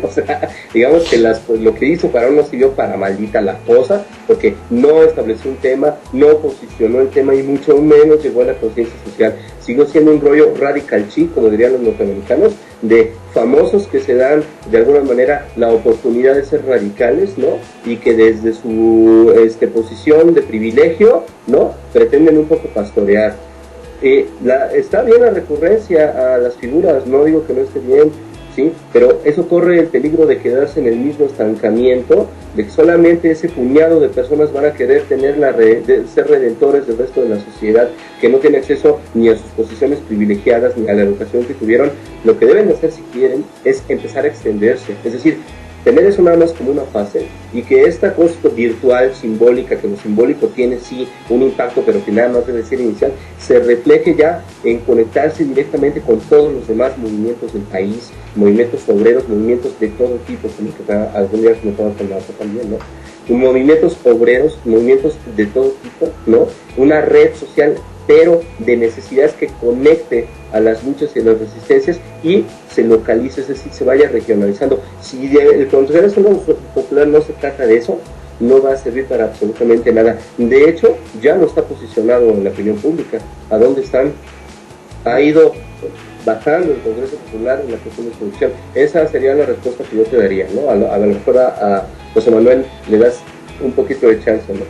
O sea, digamos que lo que hizo Cuarón no sirvió para maldita la cosa, porque no estableció un tema, no posicionó el tema y mucho menos llegó a la conciencia social. Siguió siendo un rollo radical chic, como dirían los norteamericanos, de famosos que se dan de alguna manera la oportunidad de ser radicales, ¿no? Y que desde su posición de privilegio, ¿no?, pretenden un poco pastorear. Está bien la recurrencia a las figuras, no digo que no esté bien, ¿sí? Pero eso corre el peligro de quedarse en el mismo estancamiento, de que solamente ese puñado de personas van a querer tener de ser redentores del resto de la sociedad, que no tiene acceso ni a sus posiciones privilegiadas ni a la educación que tuvieron. Lo que deben hacer, si quieren, es empezar a extenderse, es decir, tener eso nada más como una fase, y que esta cosa virtual, simbólica, que lo simbólico tiene sí un impacto, pero que nada más debe ser inicial, se refleje ya en conectarse directamente con todos los demás movimientos del país, movimientos obreros, movimientos de todo tipo, como que algún día comentaba con Marta también, ¿no? Movimientos obreros, movimientos de todo tipo, ¿no? Una red social, pero de necesidades que conecte a las luchas y las resistencias y se localice, es decir, se vaya regionalizando. Si el Congreso Popular no se trata de eso, no va a servir para absolutamente nada. De hecho, ya no está posicionado en la opinión pública. ¿A dónde están? Ha ido bajando el Congreso Popular en la cuestión de producción. Esa sería la respuesta que yo te daría, ¿no? A lo mejor a José Manuel le das un poquito de chance, ¿no?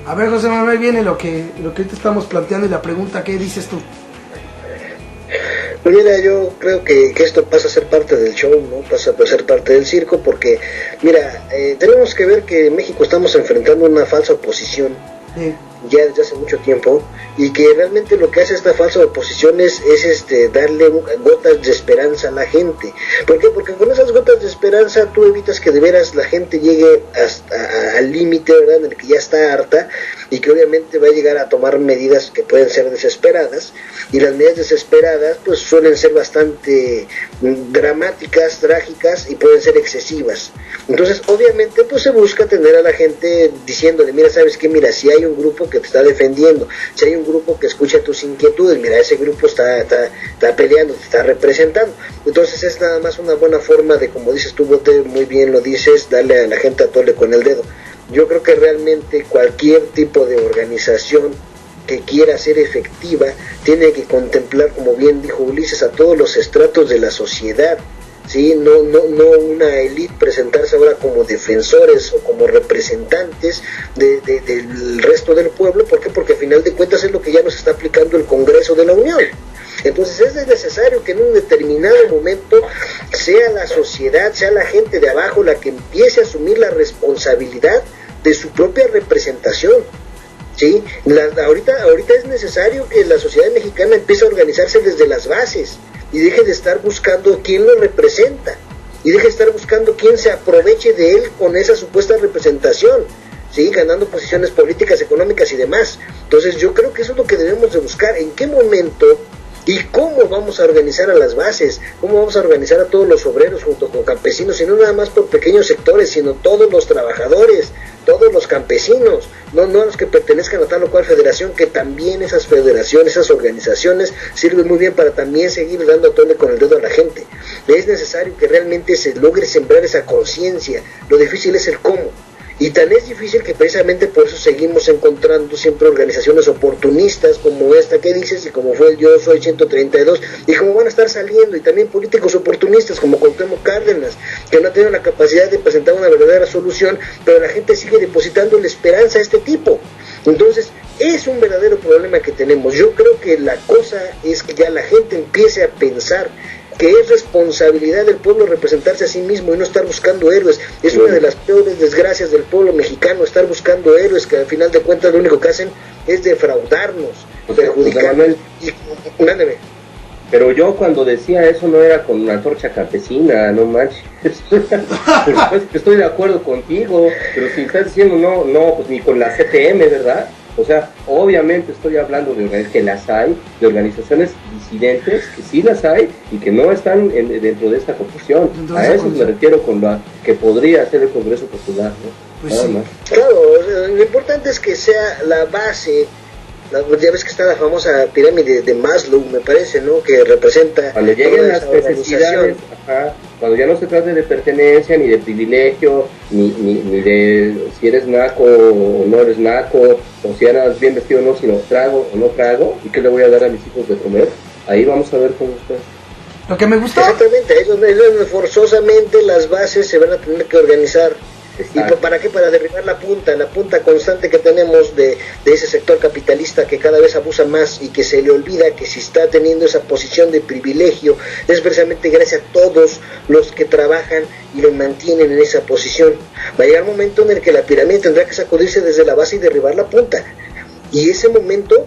A ver, José Manuel, viene lo que te estamos planteando y la pregunta, ¿qué dices tú? Pues mira, yo creo que esto pasa a ser parte del show, ¿no? Pasa a ser parte del circo, porque, mira, tenemos que ver que en México estamos enfrentando una falsa oposición, sí, ya desde hace mucho tiempo, y que realmente lo que hace esta falsa oposición es darle gotas de esperanza a la gente. ¿Por qué? Porque con esas gotas de esperanza tú evitas que de veras la gente llegue hasta al límite, ¿verdad?, en el que ya está harta, y que obviamente va a llegar a tomar medidas que pueden ser desesperadas, y las medidas desesperadas pues suelen ser bastante dramáticas, trágicas, y pueden ser excesivas. Entonces obviamente pues se busca tener a la gente diciéndole, mira, ¿sabes qué? Mira, si hay un grupo que te está defendiendo, si hay un grupo que escucha tus inquietudes, mira, ese grupo está peleando, te está representando. Entonces es nada más una buena forma de, como dices tú, Bote, muy bien lo dices, darle a la gente a tole con el dedo. Yo creo que realmente cualquier tipo de organización que quiera ser efectiva tiene que contemplar, como bien dijo Ulises, a todos los estratos de la sociedad, ¿sí? No una élite presentarse ahora como defensores o como representantes del resto del pueblo. ¿Por qué? Porque al final de cuentas es lo que ya nos está aplicando el Congreso de la Unión. Entonces es necesario que en un determinado momento sea la sociedad, sea la gente de abajo la que empiece a asumir la responsabilidad de su propia representación, ¿sí? Ahorita es necesario que la sociedad mexicana empiece a organizarse desde las bases y deje de estar buscando quién lo representa, y deje de estar buscando quién se aproveche de él con esa supuesta representación, ¿sí?, ganando posiciones políticas, económicas y demás. Entonces yo creo que eso es lo que debemos de buscar, en qué momento ¿Y cómo vamos a organizar a las bases? ¿Cómo vamos a organizar a todos los obreros junto con campesinos? Y no nada más por pequeños sectores, sino todos los trabajadores, todos los campesinos, no los que pertenezcan a tal o cual federación, que también esas federaciones, esas organizaciones sirven muy bien para también seguir dando a tole con el dedo a la gente. Es necesario que realmente se logre sembrar esa conciencia. Lo difícil es el cómo. Y tan es difícil que precisamente por eso seguimos encontrando siempre organizaciones oportunistas como esta que dices, y como fue el Yo Soy 132, y como van a estar saliendo, y también políticos oportunistas como Cuauhtémoc Cárdenas, que no ha tenido la capacidad de presentar una verdadera solución, pero la gente sigue depositando la esperanza a este tipo. Entonces, es un verdadero problema que tenemos. Yo creo que la cosa es que ya la gente empiece a pensar que es responsabilidad del pueblo representarse a sí mismo y no estar buscando héroes. Es una de las peores desgracias del pueblo mexicano, estar buscando héroes que al final de cuentas lo único que hacen es defraudarnos, perjudicarnos. Y mándeme. Pero yo cuando decía eso no era con una antorcha campesina, no manches. Estoy de acuerdo contigo, pero si estás diciendo no, pues ni con la CTM, ¿verdad? O sea, obviamente estoy hablando de que las hay, de organizaciones disidentes, que sí las hay y que no están dentro de esta confusión. A eso me refiero con la que podría ser el Congreso Popular, ¿no? Pues nada sí. más. Claro, o sea, lo importante es que sea la base. Ya ves que está la famosa pirámide de Maslow, me parece, ¿no? Que representa cuando lleguen las necesidades, cuando ya no se trate de pertenencia, ni de privilegio, ni de si eres naco o no eres naco, o si eras bien vestido o no, sino trago o no trago, y qué le voy a dar a mis hijos de comer, ahí vamos a ver cómo está. Lo que me gustó. Exactamente, es donde forzosamente las bases se van a tener que organizar. ¿Y para qué? Para derribar la punta constante que tenemos de ese sector capitalista que cada vez abusa más y que se le olvida que si está teniendo esa posición de privilegio es precisamente gracias a todos los que trabajan y lo mantienen en esa posición. Va a llegar un momento en el que la pirámide tendrá que sacudirse desde la base y derribar la punta. Y ese momento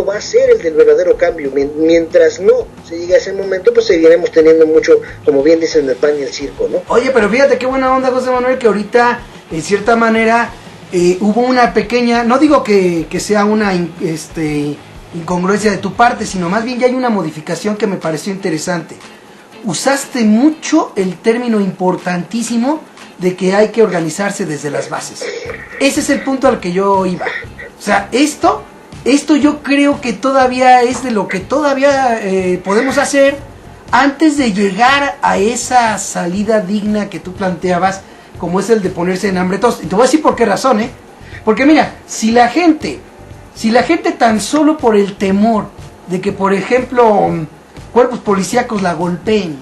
va a ser el del verdadero cambio. Mientras no se llegue a ese momento, pues seguiremos teniendo mucho, como bien dicen, el pan y el circo, ¿no? Oye, pero fíjate qué buena onda, José Manuel, que ahorita, en cierta manera, hubo una pequeña, no digo que sea una incongruencia de tu parte, sino más bien ya hay una modificación que me pareció interesante. Usaste mucho el término importantísimo de que hay que organizarse desde las bases. Ese es el punto al que yo iba. O sea, esto yo creo que todavía es de lo que todavía podemos hacer antes de llegar a esa salida digna que tú planteabas, como es el de ponerse en hambre todos. Y te voy a decir por qué razón, Porque mira, si la gente tan solo por el temor de que, por ejemplo, cuerpos policíacos la golpeen,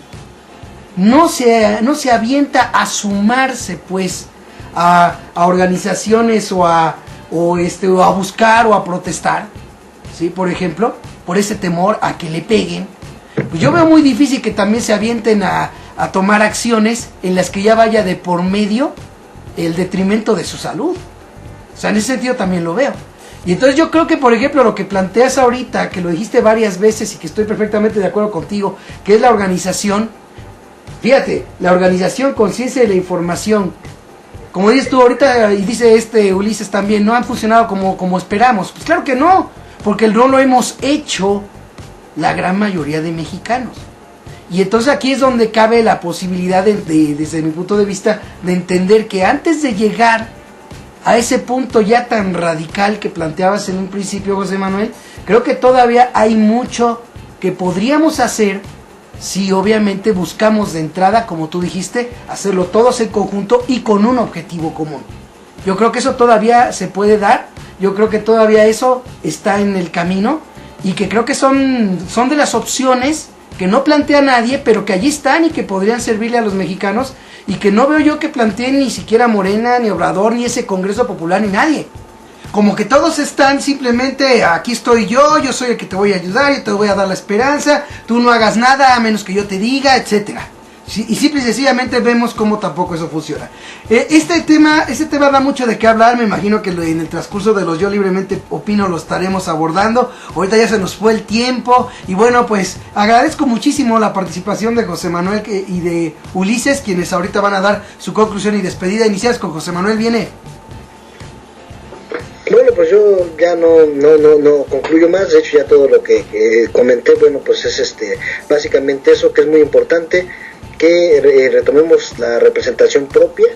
no se avienta a sumarse, pues, a organizaciones o a buscar o a protestar, ¿sí? Por ejemplo, por ese temor a que le peguen, pues yo veo muy difícil que también se avienten a tomar acciones en las que ya vaya de por medio el detrimento de su salud. O sea, en ese sentido también lo veo. Y entonces yo creo que, por ejemplo, lo que planteas ahorita, que lo dijiste varias veces y que estoy perfectamente de acuerdo contigo, que es la organización, fíjate, la organización, conciencia de la información, como dices tú ahorita y dice Ulises también, no han funcionado como esperamos. Pues claro que no, porque no lo hemos hecho la gran mayoría de mexicanos. Y entonces aquí es donde cabe la posibilidad, desde mi punto de vista, de entender que antes de llegar a ese punto ya tan radical que planteabas en un principio, José Manuel, creo que todavía hay mucho que podríamos hacer si obviamente buscamos de entrada, como tú dijiste, hacerlo todos en conjunto y con un objetivo común. Yo creo que eso todavía se puede dar, yo creo que todavía eso está en el camino y que creo que son de las opciones que no plantea nadie, pero que allí están y que podrían servirle a los mexicanos y que no veo yo que planteen ni siquiera Morena, ni Obrador, ni ese Congreso Popular, ni nadie. Como que todos están simplemente, aquí estoy yo soy el que te voy a ayudar, yo te voy a dar la esperanza, tú no hagas nada a menos que yo te diga, etcétera. Y simple y sencillamente vemos cómo tampoco eso funciona. Este tema da mucho de qué hablar, me imagino que en el transcurso de los Yo Libremente Opino lo estaremos abordando. Ahorita ya se nos fue el tiempo y bueno, pues agradezco muchísimo la participación de José Manuel y de Ulises, quienes ahorita van a dar su conclusión y despedida. Inicias con José Manuel, viene. Bueno, pues yo ya no concluyo más. De hecho, ya todo lo que comenté, bueno, pues es básicamente eso, que es muy importante, que retomemos la representación propia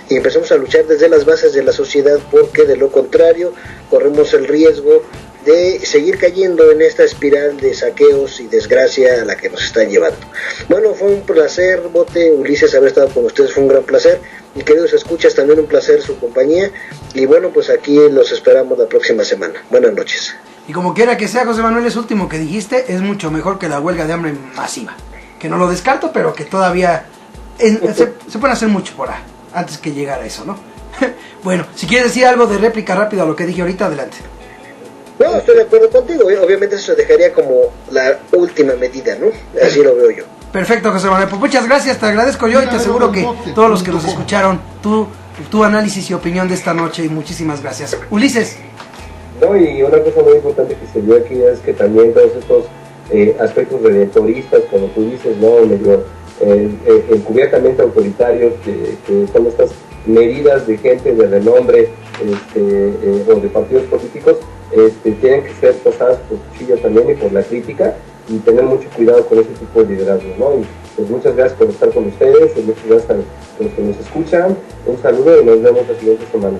y empecemos a luchar desde las bases de la sociedad, porque de lo contrario corremos el riesgo de seguir cayendo en esta espiral de saqueos y desgracia a la que nos están llevando. Bueno, fue un placer, Bote, Ulises, haber estado con ustedes, fue un gran placer. Y queridos escuchas, también un placer su compañía. Y bueno, pues aquí los esperamos la próxima semana. Buenas noches. Y como quiera que sea, José Manuel, eso último que dijiste es mucho mejor que la huelga de hambre masiva. Que no lo descarto, pero que todavía se puede hacer mucho por ahí, antes que llegar a eso, ¿no? Bueno, si quieres decir algo de réplica rápido a lo que dije ahorita, adelante. No, estoy de acuerdo contigo. Obviamente eso se dejaría como la última medida, ¿no? Así lo veo yo. Perfecto, José Manuel. Pues muchas gracias, te agradezco yo y te aseguro que todos los que nos escucharon, tu análisis y opinión de esta noche, y muchísimas gracias. Ulises. No, y una cosa muy importante que se dio aquí es que también todos estos aspectos redentoristas, como tú dices, ¿no? Medio encubiertamente autoritarios, que son estas medidas de gente de renombre o de partidos políticos, tienen que ser pasadas por cuchillo también y por la crítica, y tener mucho cuidado con ese tipo de liderazgo, ¿no? Y pues muchas gracias por estar con ustedes, y muchas gracias a los que nos escuchan. Un saludo y nos vemos la siguiente semana.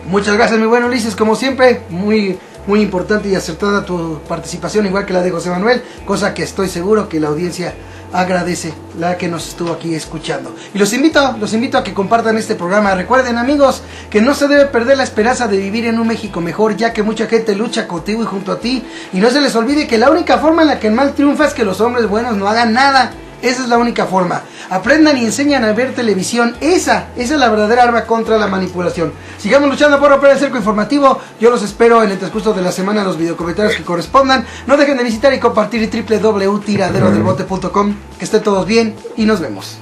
Muchas gracias, mi buen Ulises, como siempre, muy importante y acertada tu participación, igual que la de José Manuel, cosa que estoy seguro que la audiencia agradece, la que nos estuvo aquí escuchando. Y los invito a que compartan este programa. Recuerden, amigos, que no se debe perder la esperanza de vivir en un México mejor, ya que mucha gente lucha contigo y junto a ti, y no se les olvide que la única forma en la que el mal triunfa es que los hombres buenos no hagan nada. Esa es la única forma. Aprendan y enseñan a ver televisión. Esa es la verdadera arma contra la manipulación. Sigamos luchando por romper el cerco informativo. Yo los espero en el transcurso de la semana en los videocomentarios que correspondan. No dejen de visitar y compartir www.tiraderodelbote.com. Que estén todos bien y nos vemos.